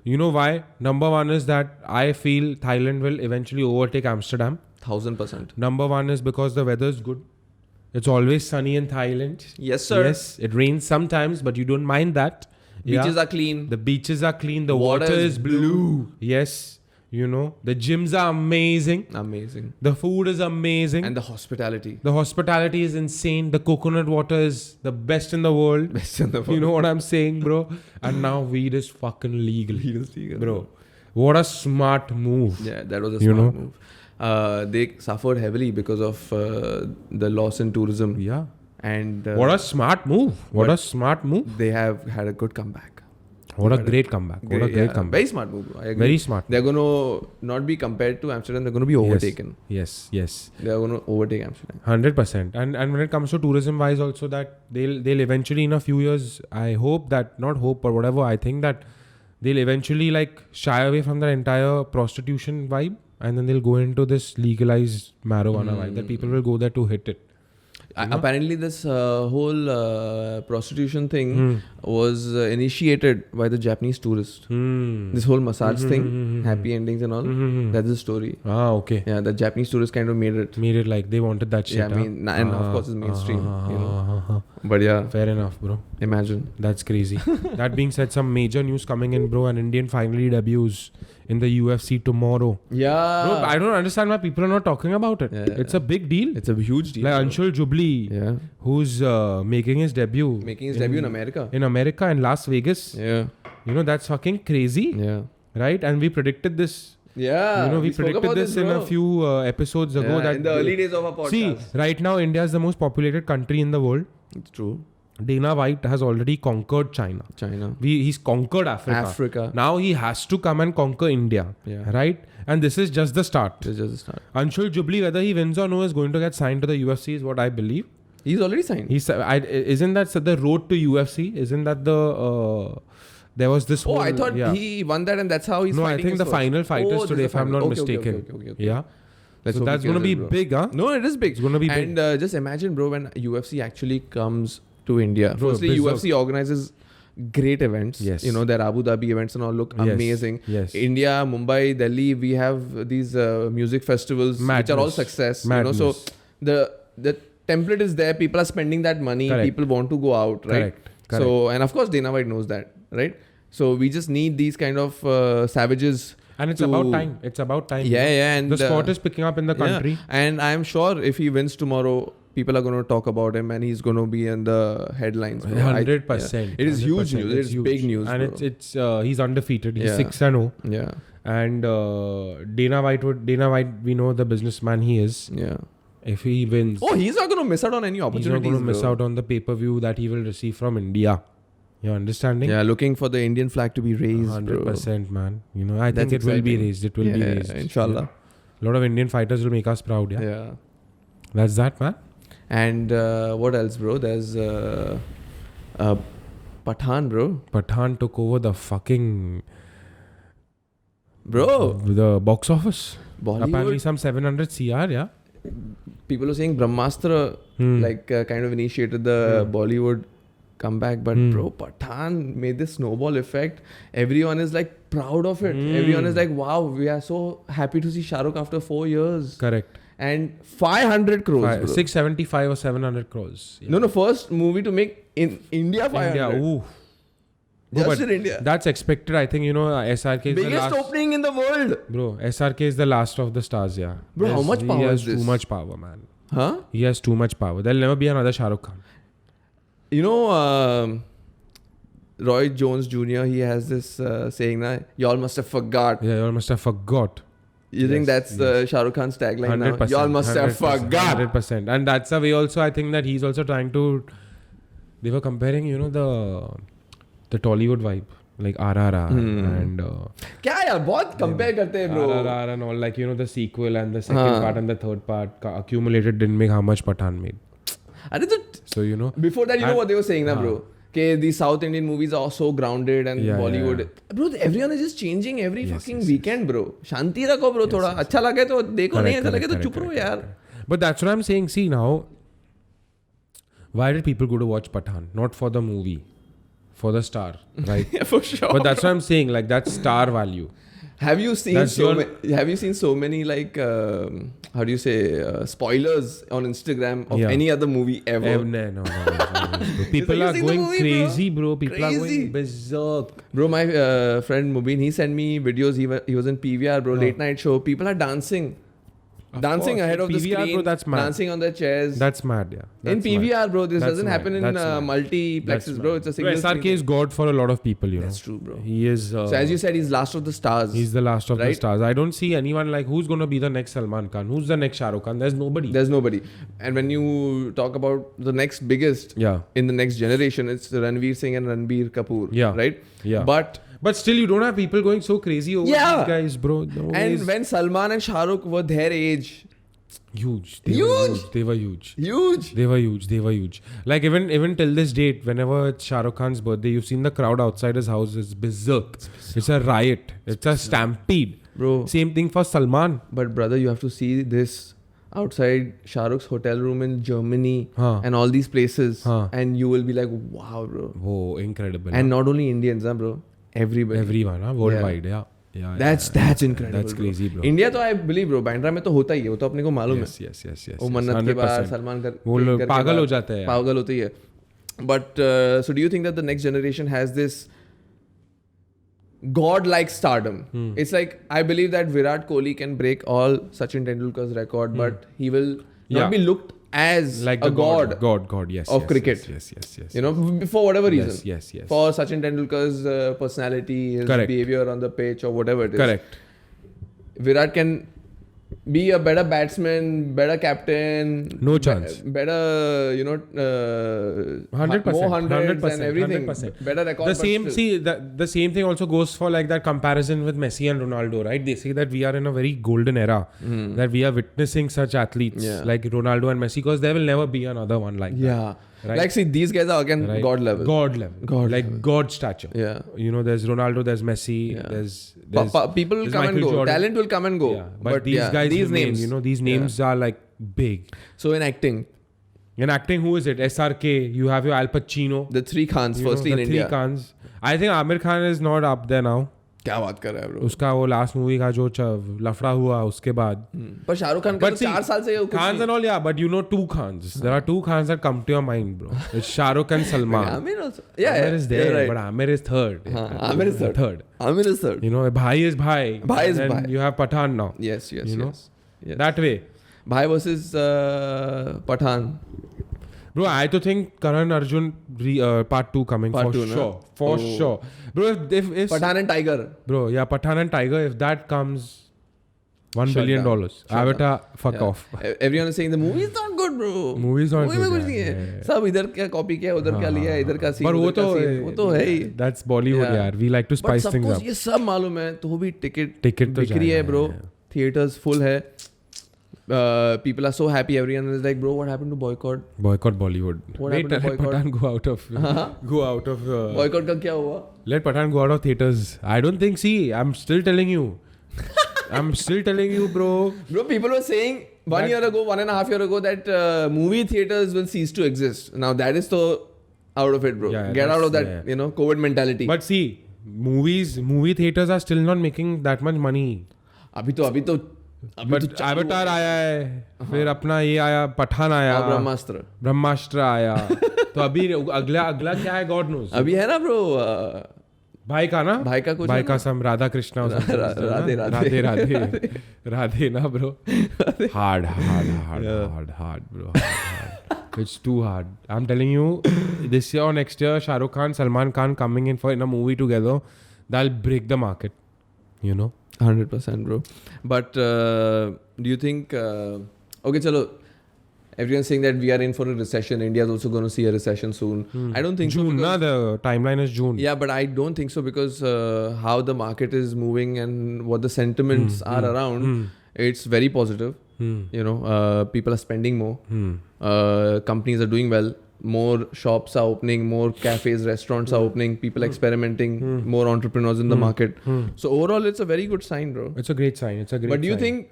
You know why? Number one is that I feel Thailand will eventually overtake Amsterdam. 1000%. Number one is because the weather is good. It's always sunny in Thailand. Yes, sir. Yes, it rains sometimes, but you don't mind that. Beaches are clean. The beaches are clean. The water is blue. Yes. The gyms are amazing. The food is amazing. And the hospitality. The hospitality is insane. The coconut water is the best in the world. You know what I'm saying, bro? And now weed is fucking legal. Bro. What a smart move. Yeah, that was a smart move. They suffered heavily because of the loss in tourism. Yeah. And what a smart move. They have had a good comeback. What a great comeback. Comeback. Very smart move, bro. I agree. Very smart. They're going to not be compared to Amsterdam. They're going to be overtaken. Yes. They're going to overtake Amsterdam. 100%. And when it comes to tourism wise also, that they'll eventually in a few years, I hope that, not hope or whatever, I think that they'll eventually like shy away from the entire prostitution vibe. And then they'll go into this legalized marijuana vibe that people will go there to hit it. Apparently, this whole prostitution thing was initiated by the Japanese tourists. This whole massage thing, happy endings and all. That's the story. Ah, okay. Yeah, the Japanese tourists kind of made it like they wanted that shit. Yeah, and of course it's mainstream. But yeah. Fair enough, bro. Imagine. That's crazy. That being said, some major news coming in, bro. An Indian finally debuts in the UFC tomorrow. Yeah. Bro, I don't understand why people are not talking about it. Yeah. It's a big deal. It's a huge deal. Like Anshul Jubli, who's making his debut. In America. In America, in Las Vegas. Yeah. That's fucking crazy. Yeah. Right? And we predicted this. Yeah. We predicted this in a few episodes ago. That in the early days of our podcast. See, right now India is the most populated country in the world. It's true. Dana White has already conquered China. He's conquered Africa. Now he has to come and conquer India. Yeah. Right? And this is just the start. Anshul Jubli, whether he wins or no, is going to get signed to the UFC is what I believe. He's already signed. Isn't that the road to UFC? Isn't that the... there was this whole... I thought he won that and that's how he's fighting. No, I think the final fight is today, if I'm not mistaken. Okay. Yeah. So that's going to be big, huh? No, it is big. It's going to be big. And just imagine, bro, when UFC actually comes to India. Firstly, UFC organizes great events. Yes. Their Abu Dhabi events and all look amazing. Yes. India, Mumbai, Delhi, we have these music festivals which are all success. Madness. So the template is there. People are spending that money. Correct. People want to go out, right? Correct. So, and of course, Dana White knows that, right? So we just need these kind of savages. And it's about time. Yeah. And the sport is picking up in the country. Yeah. And I'm sure if he wins tomorrow, people are going to talk about him and he's going to be in the headlines. 100%. It is huge news. It's huge. Big news. And bro. it's he's undefeated. He's 6-0. Yeah. And Dana White, we know the businessman he is. Yeah. If he wins. Oh, he's not going to miss out on any opportunities. He's not going to miss out on the pay-per-view that he will receive from India. You're understanding? Yeah, looking for the Indian flag to be raised. 100%, man. I think it will be raised. It will be raised. Inshallah. A lot of Indian fighters will make us proud. Yeah. That's that, man. And what else, bro? There's Pathaan, bro. Pathaan took over the fucking... Bro. The box office. Bollywood. Apparently some 700 CR, yeah. People are saying Brahmastra kind of initiated the Bollywood comeback, but bro, Pathaan made this snowball effect. Everyone is like proud of it. Everyone is like, wow, we are so happy to see Shah Rukh after 4 years. Correct. And 500 crores, bro. 675 or 700 crores. Yeah. No, first movie to make in India 500. India, ooh. Just in India. That's expected. I think, SRK is Biggest the last. opening in the world. Bro, SRK is the last of the stars, yeah. Bro, how much power He has is this? too much power, man. Huh? He has too much power. There'll never be another Shah Rukh Khan. Roy Jones Jr., he has this saying, y'all must have forgot. Yeah, you all must have forgot. You think that's the Shah Rukh Khan's tagline 100%, now? Y'all must have forgot. 100%. And that's the way also, I think that he's also trying to... They were comparing, the Tollywood vibe. Like RRR and... क्या यार बहुत compare करते हैं bro. RRR and all, like, the sequel and the second part and the third part accumulated didn't make how much Pathaan made. So, Before that, you know what they were saying, na bro? Okay, these South Indian movies are so grounded and Bollywood. Yeah. Bro, everyone is just changing every fucking weekend, bro. Shanti rakho, bro, thoda. अच्छा लगे तो देखो, नहीं अच्छा लगे तो चुप रहो यार. But that's what I'm saying. See now, why did people go to watch Pathaan? Not for the movie, for the star, right? Yeah, for sure. But that's what I'm saying. Like that's star value. Have you seen have you seen so many like how do you say spoilers on Instagram of any other movie ever? No. People are going movie, crazy, bro. People are going berserk. Bro, my friend Mubin, he sent me videos. He was in PVR, bro. Late night show. People are dancing. Dancing ahead of the screen, bro, that's mad. Dancing on their chairs. That's mad, yeah. That's in PVR, bro, this doesn't happen in multiplexes, bro. It's a single SRK screen. Is God for a lot of people, That's true, bro. He is... so as you said, he's last of the stars. He's the last of the stars. I don't see anyone like, who's going to be the next Salman Khan? Who's the next Shah Rukh Khan? There's nobody. And when you talk about the next biggest in the next generation, it's Ranveer Singh and Ranbir Kapoor, right? Yeah. But still, you don't have people going so crazy over these guys, bro. And when Salman and Shah Rukh were their age... Huge. They were huge. Like even till this date, whenever it's Shah Rukh Khan's birthday, you've seen the crowd outside his house is berserk. It's a riot. It's a stampede. Bro. Same thing for Salman. But brother, you have to see this outside Shah Rukh's hotel room in Germany and all these places. And you will be like, wow, bro. Oh, incredible. And not only Indians, bro. Everybody. Everyone, worldwide, yeah. That's incredible. That's crazy, bro. India तो I believe, bro. Bandra में तो होता ही है. वो तो अपने को मालूम है. Yes. वो मन्नत के बाद सलमान कर वो लोग पागल हो जाते हैं. पागल होते ही है. But so do you think that the next generation has this god-like stardom? It's like I believe that Virat Kohli can break all Sachin Tendulkar's record, but he will not be looked as like a god of cricket. Yes. For whatever reason. Yes. For Sachin Tendulkar's personality, his behavior on the pitch or whatever it is. Correct. Virat can be a better batsman, better captain. No chance. Better, 100%. More hundreds and everything. 100%. Better record. The same thing also goes for like that comparison with Messi and Ronaldo, right? They say that we are in a very golden era, that we are witnessing such athletes like Ronaldo and Messi, because there will never be another one like that. Right? Like, see, these guys are again God level. God level. God stature. Yeah. There's Ronaldo, there's Messi, there's people will come and go. Jordan. Talent will come and go. Yeah. But these guys, these names, these names are like big. So in acting, who is it? SRK, you have your Al Pacino. The three Khans, firstly in India. The three Khans. I think Amir Khan is not up there now. क्या बात कर रहा है bro? उसका वो last movie का जो लफड़ा हुआ उसके बाद. पर शाहरुख खान का 4 साल से Khans and all, but two Khans. There are two Khans that come to your mind, bro. It's Shah Rukh and Salman. Amir also. Amir is there, but Amir is third. Amir is third. Bhai is Bhai. Bhai is Bhai. You have Pathaan now. Yes. That way. Bhai versus Pathaan. Bro, I to think Karan Arjun part 2 coming for sure. Bro, if Pathaan and Tiger. Bro, Pathaan and Tiger, if that comes $1 billion. Avatar, fuck off. Everyone is saying the movie is not good, bro. Movie is not good. कुछ नहीं है. सब इधर क्या copy किया, उधर क्या लिया, इधर का सीन. पर वो तो है ही. That's Bollywood, यार. We like to spice things up. ये सब मालूम है, तो भी टिकट तो बिक्री है, bro. Theaters full है. People are so happy. Everyone is like, bro, what happened to boycott Bollywood? Let Pathaan go out of boycott का क्या हुआ? Let Pathaan go out of theaters. I don't think. See, I'm still telling you, bro. Bro, people were saying 1.5 years ago that movie theaters will cease to exist. Now that is so out of it, bro. Yeah, Get out of that, yeah. you know, COVID mentality. But see, movie theaters are still not making that much money. अभी तो But Avatar आया है, फिर अपना ये आया, पठान आया, ब्रह्मास्त्र आया. तो अभी अगला क्या है, God knows. अभी है ना bro. भाई का ना, भाई का सम राधा कृष्णा, राधे ना bro. hard bro. It's too hard. I'm telling you, this year or next year, Shah Rukh Khan, Salman Khan coming in a movie together, that'll break the market. You know? 100%, bro. But do you think... okay, chalo. Everyone's saying that we are in for a recession. India is also going to see a recession soon. I don't think June, so. The timeline is June. Yeah, but I don't think so because how the market is moving and what the sentiments are around, it's very positive. You know, people are spending more. Companies are doing well. More shops are opening. More cafes, restaurants are opening. People experimenting. More entrepreneurs in the market. So overall, it's a very good sign, bro. It's a great sign. But do you think...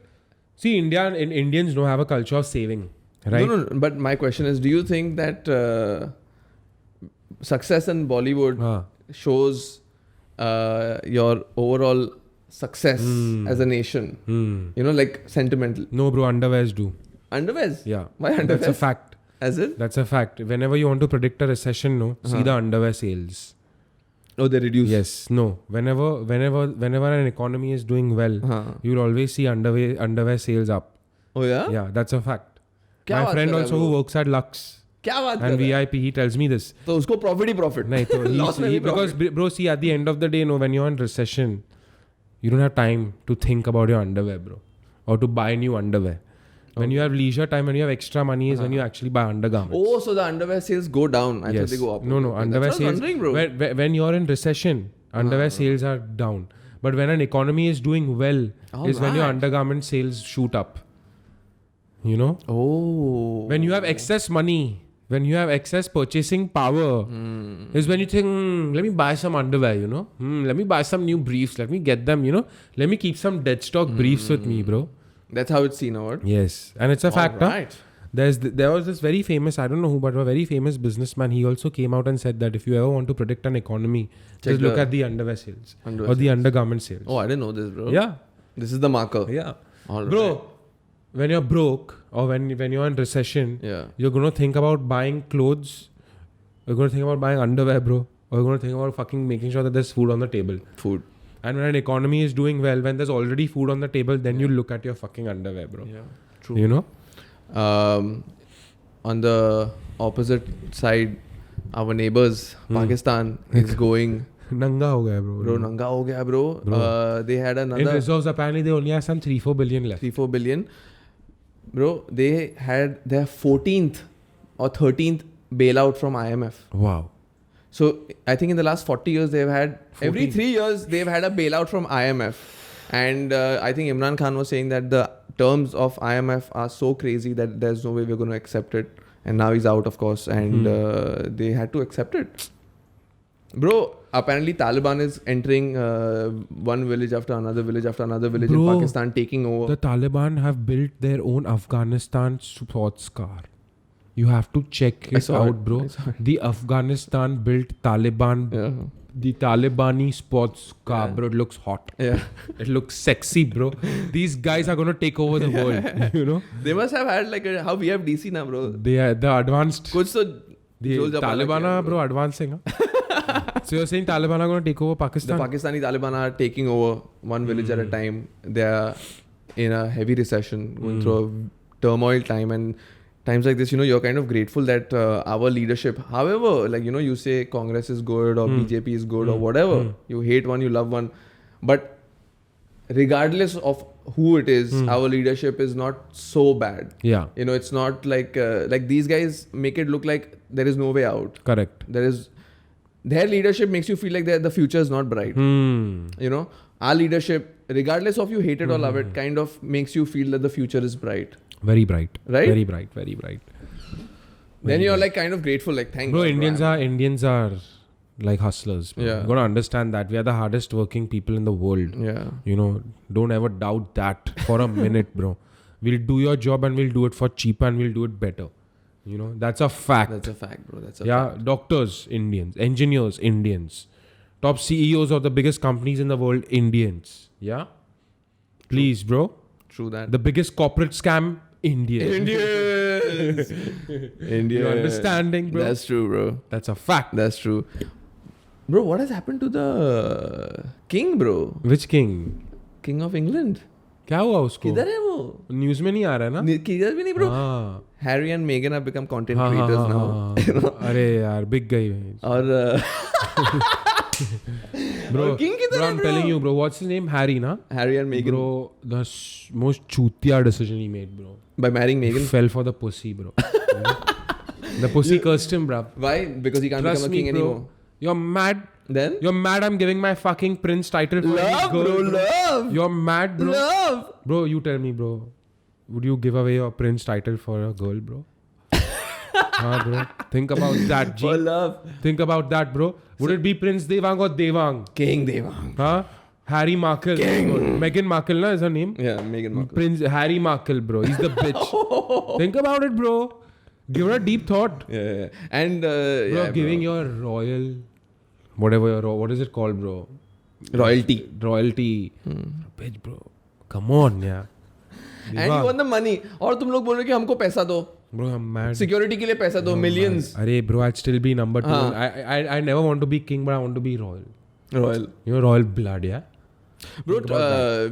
See, Indians don't have a culture of saving. Right? No. But my question is, do you think that success in Bollywood shows your overall success as a nation? You know, like sentimental. No, bro. Underwears do. Underwears? Yeah. Why underwears? That's a fact. As it? That's a fact. Whenever you want to predict a recession, see the underwear sales. Oh, they reduce. Yes. No. Whenever an economy is doing well, you'll always see underwear sales up. Oh yeah? Yeah, that's a fact. क्या My friend also who works at Lux and VIP, he tells me this. So उसको profit. नहीं तो because bro, see, at the end of the day, when you're in recession, you don't have time to think about your underwear, bro, or to buy new underwear. When you have leisure time, when you have extra money, is when you actually buy undergarments. Oh, so the underwear sales go down. I thought they go up. No, underwear sales. Bro. When you're in recession, underwear sales are down. But when an economy is doing well, when your undergarment sales shoot up. You know? Oh. When you have excess money, when you have excess purchasing power, is when you think, let me buy some underwear, you know? Let me buy some new briefs. Let me get them, you know? Let me keep some dead stock briefs with me, bro. That's how it's seen out. Yes. And it's a fact, right. There was this very famous, I don't know who, but a very famous businessman. He also came out and said that if you ever want to predict an economy, just look at the underwear sales or the undergarment sales. Oh, I didn't know this, bro. Yeah. This is the marker. Yeah. All bro, right. When you're broke or when you're in recession, you're going to think about buying clothes. You're going to think about buying underwear, bro. Or you're going to think about fucking making sure that there's food on the table. Food. And when an economy is doing well, when there's already food on the table, then you look at your fucking underwear, bro. Yeah, true. You know? On the opposite side, our neighbors, Pakistan, is going... Nanga ho gaya, bro. Bro, nanga ho gaya, bro. They had another... In reserves, apparently, they only have some 3-4 billion left. 3-4 billion. Bro, they had their 14th or 13th bailout from IMF. Wow. So, I think in the last 40 years, they've had... 14. Every 3 years, they've had a bailout from IMF. And I think Imran Khan was saying that the terms of IMF are so crazy that there's no way we're going to accept it. And now he's out, of course. And they had to accept it. Bro, apparently Taliban is entering one village after another village in Pakistan, taking over. The Taliban have built their own Afghanistan sports car. You have to check it out, bro. The Afghanistan built Taliban, the Talibani sports car, bro. It looks hot. Yeah. It looks sexy, bro. These guys are going to take over the world, you know. They must have had like how we have DC now, bro. They are the advanced. The Taliban, bro, advancing. So you're saying Taliban are going to take over Pakistan? The Pakistani Taliban are taking over one village at a time. They are in a heavy recession, going through a turmoil time, and times like this, you know, you're kind of grateful that our leadership, however, like, you know, you say Congress is good or BJP is good or whatever, you hate one, you love one, but regardless of who it is, our leadership is not so bad. Yeah. You know, it's not like these guys make it look like there is no way out. Correct. Their leadership makes you feel like the future is not bright. You know, our leadership, regardless of you hate it or love it, kind of makes you feel that the future is bright. Very bright. Right? Very bright. Very bright. Then you're like kind of grateful, like thank bro, God. Indians are like hustlers. Bro. Yeah. You gotta understand that. We are the hardest working people in the world. Yeah. You know, don't ever doubt that for a minute, bro. We'll do your job and we'll do it for cheaper and we'll do it better. You know, that's a fact. That's a fact, bro. That's a fact. Doctors, Indians. Engineers, Indians. Top CEOs of the biggest companies in the world, Indians. Yeah? Please, bro. True that. The biggest corporate scam, Indians. Indians. You're understanding, bro? That's true, bro. That's a fact. That's true. Bro, what has happened to the king, bro? Which king? King of England. क्या हुआ उसको? किधर है वो? News में नहीं आ रहा है ना? किधर भी नहीं, bro. हाँ. Harry and Meghan have become content creators now. You know? अरे यार, बिक गई. और bro, king किधर bro, है, I'm bro? telling you, bro. What's his name? Harry, na? Harry and Meghan. Bro, the most chutiya decision he made, bro. By marrying He Meghan. fell for the pussy, bro. You know? The pussy cursed him, bro. Why? Because he can't Trust become a king me, bro. anymore. You're mad. Then? You're mad I'm giving my fucking prince title for Love, any girl, bro, love. You're mad, bro. Love. Bro, you tell me, bro. Would you give away your prince title for a girl, bro? Bro. Think about that, G. For love. Think about that, bro. Would it be Prince Devang or Devang? King Devang. Huh? Harry Markle. Meghan Markle, na, is her name? Yeah, Meghan Markle. Prince Harry Markle, bro. He's the bitch. Think about it, bro. Give her a deep thought. Yeah. And, Bro, yeah, giving your royal... what is it called, bro? royalty. Royalty. Bitch, bro. Come on, yeah. And you want the money. और तुम लोग बोल रहे हो कि हमको पैसा दो. Bro, I'm mad. Security के लिए पैसा दो. Millions. Arey, bro, I'd still be number 2. I never want to be king, but I want to be royal. Royal. You know, royal blood, yeah? Bro,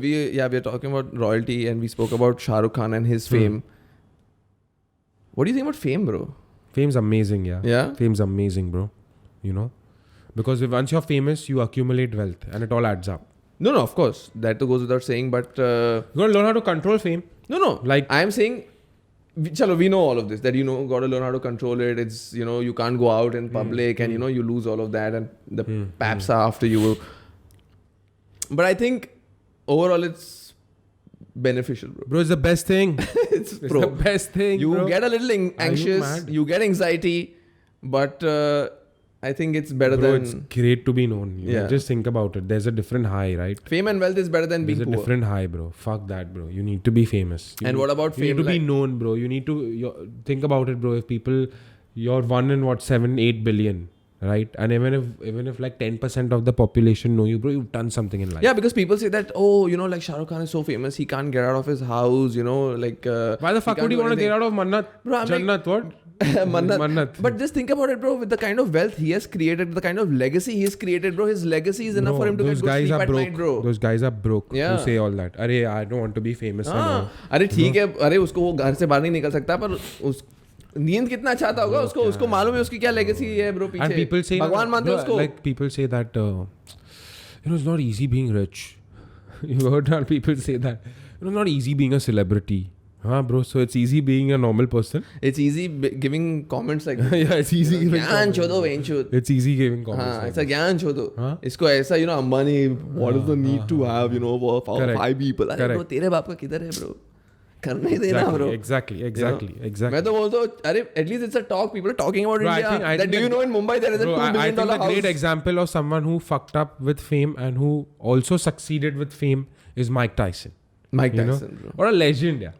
we're talking about royalty and we spoke about Shah Rukh Khan and his fame. What do you think about fame, bro? Fame's amazing, yeah. Yeah? Fame's amazing, bro. You know? Because once you're famous, you accumulate wealth and it all adds up. No, of course. That goes without saying, but... You gotta learn how to control fame. No. Like... I'm saying... we know all of this. That, gotta learn how to control it. It's, you can't go out in public and, you lose all of that and the paps are after you. But I think overall it's beneficial, bro. Bro, it's the best thing. It's the best thing, You bro. get a little anxious. You get anxiety. But I think it's better bro, than... it's great to be known. Yeah. Just think about it. There's a different high, right? Fame and wealth is better than being There's a poor. different high, bro. Fuck that, bro. You need to be famous. What about fame? You need to be known, bro. You need to... think about it, bro. If people... You're 1 in 7, 8 billion, right? And even if like 10% of the population know you, bro, you've done something in life. Yeah, because people say that, like Shah Rukh Khan is so famous, he can't get out of his house, like... Why the fuck would you want to get out of Mannat? Bro, I'm Jannat, what? Mannat. But just think about it, bro. With the kind of wealth he has created, the kind of legacy he has created, bro, his legacy is enough for him to get good sleep at night, bro. Those guys are broke. Yeah. Who say all that. Arey, I don't want to be famous. अरे ठीक है, अरे उसको वो घर से बाहर नहीं निकल सकता, पर उस नींद कितना चाहता होगा उसको मालूम है उसकी क्या लेगेसी है, bro, पीछे. And people say भगवान मानते हैं उसको. Like people say that it's not easy being rich. You heard how people say that. It's not easy being a celebrity. Huh, bro? So it's easy being a normal person. It's easy giving comments like that. Yeah, it's easy giving ज्ञान छोड़ो वेंचूर. It's easy giving comments. हाँ, ऐसा ज्ञान छोड़ो. हाँ? इसको ऐसा money. What is the need to have for 5 people? अरे bro, तेरे बाप का किधर है, bro? करने ही देना, bro. Exactly. मैं तो बोलता हूँ, अरे at least it's a talk. People are talking about Bro, India. I think do you know in Mumbai there is a $2 billion I think house? a great example of someone who fucked up with fame and who also succeeded with fame is Mike Tyson. Mike Tyson, bro. What a legend, yeah.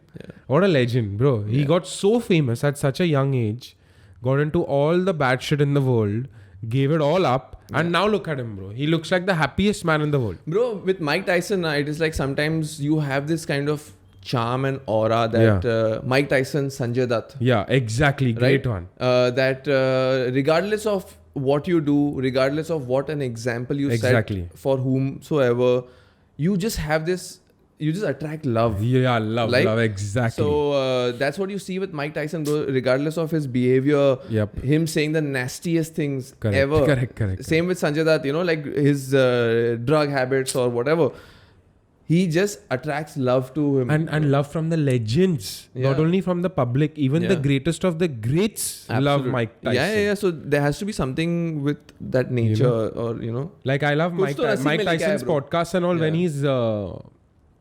What a legend, bro. He got so famous at such a young age, got into all the bad shit in the world, gave it all up, and now look at him, bro. He looks like the happiest man in the world. Bro, with Mike Tyson, it is like sometimes you have this kind of charm and aura that Mike Tyson, Sanjay Dutt. Yeah, exactly. Great right? one. That regardless of what you do, regardless of what an example you set for whomsoever, you just have this... You just attract love. Yeah, love, exactly. So that's what you see with Mike Tyson, bro. Regardless of his behavior, him saying the nastiest things ever. Correct. Same with Sanjay Dutt, like his drug habits or whatever. He just attracts love to him. And love from the legends. Not only from the public, even the greatest of the greats love Mike Tyson. Yeah. So there has to be something with that nature or. Like I love Mike Tyson's podcast and all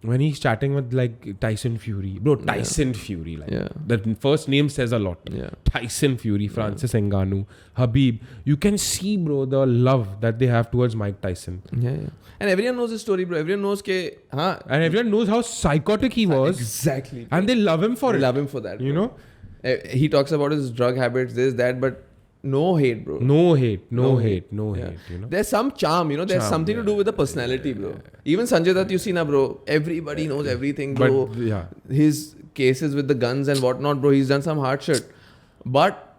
when he's chatting with like Tyson Fury. Bro, Tyson Fury. Like the first name says a lot. Yeah. Tyson Fury, Francis Ngannou, Habib. You can see, bro, the love that they have towards Mike Tyson. Yeah. And everyone knows his story, bro. Everyone knows and everyone knows how psychotic he was. Exactly. Bro. And they love him for it. Love him for that. You know? He talks about his drug habits, this, that, but no hate, bro. No hate. Yeah. You know. There's some charm, there's something to do with the personality, bro. Even Sanjay Dutt, you see na, bro. Everybody knows everything, bro. But yeah. His cases with the guns and whatnot, bro. He's done some hard shit. But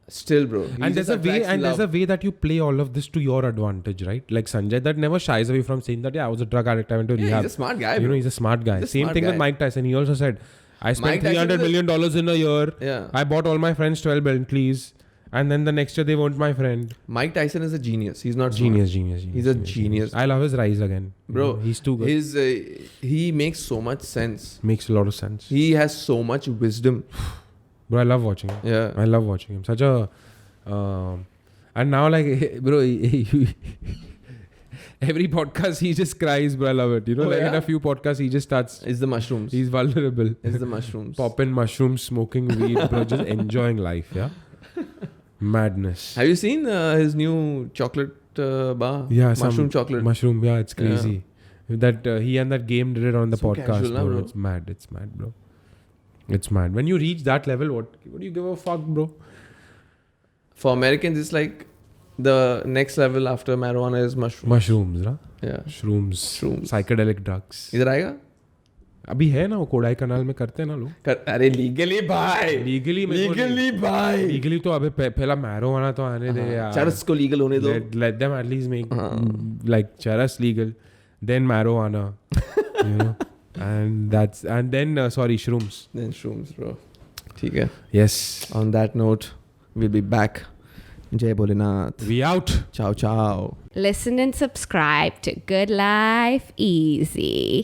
still, bro. There's a way that you play all of this to your advantage, right? Like Sanjay Dutt never shies away from saying that, yeah, I was a drug addict, I went to rehab. He's a smart guy, You bro. know, he's a smart guy. Same thing with Mike Tyson. He also said, I spent $300 million in a year. Yeah. I bought all my friends 12 Bentleys. And then the next year they weren't my friend. Mike Tyson is a genius. He's not smart. Genius. He's a genius. I love his rise again. Bro, You know, he's too good. He makes so much sense. Makes a lot of sense. He has so much wisdom. Bro, I love watching him. Yeah. I love watching him. Such a... and now like, bro, every podcast he just cries, bro. I love it. You know, in a few podcasts he just starts... It's the mushrooms. He's vulnerable. It's the mushrooms. Popping mushrooms, smoking weed, bro. Just enjoying life, yeah? Madness. Have you seen his new chocolate bar? Yeah, mushroom chocolate. Mushroom, yeah, it's crazy. That he and that game did it on the So podcast, casual, bro. bro. It's mad, bro. It's mad. When you reach that level, what do you give a fuck, bro? For Americans, it's like the next level after marijuana is mushrooms. Mushrooms, ना? Yeah. Shrooms. Psychedelic drugs. इधर आएगा? अभी है ना वो कोडाई कनाल में करते हैं ना लोग. अरे लीगली भाई. लीगली तो अबे पहला marijuana तो आने दे यार. चरस को लीगल होने दो. Let them at least make like charas legal, then marijuana, you know, and then shrooms. Then shrooms, bro. ठीक है. Yes. On that note, we'll be back. Jai Bholenath. We out. Ciao, ciao. Listen and subscribe to Good Life Easy.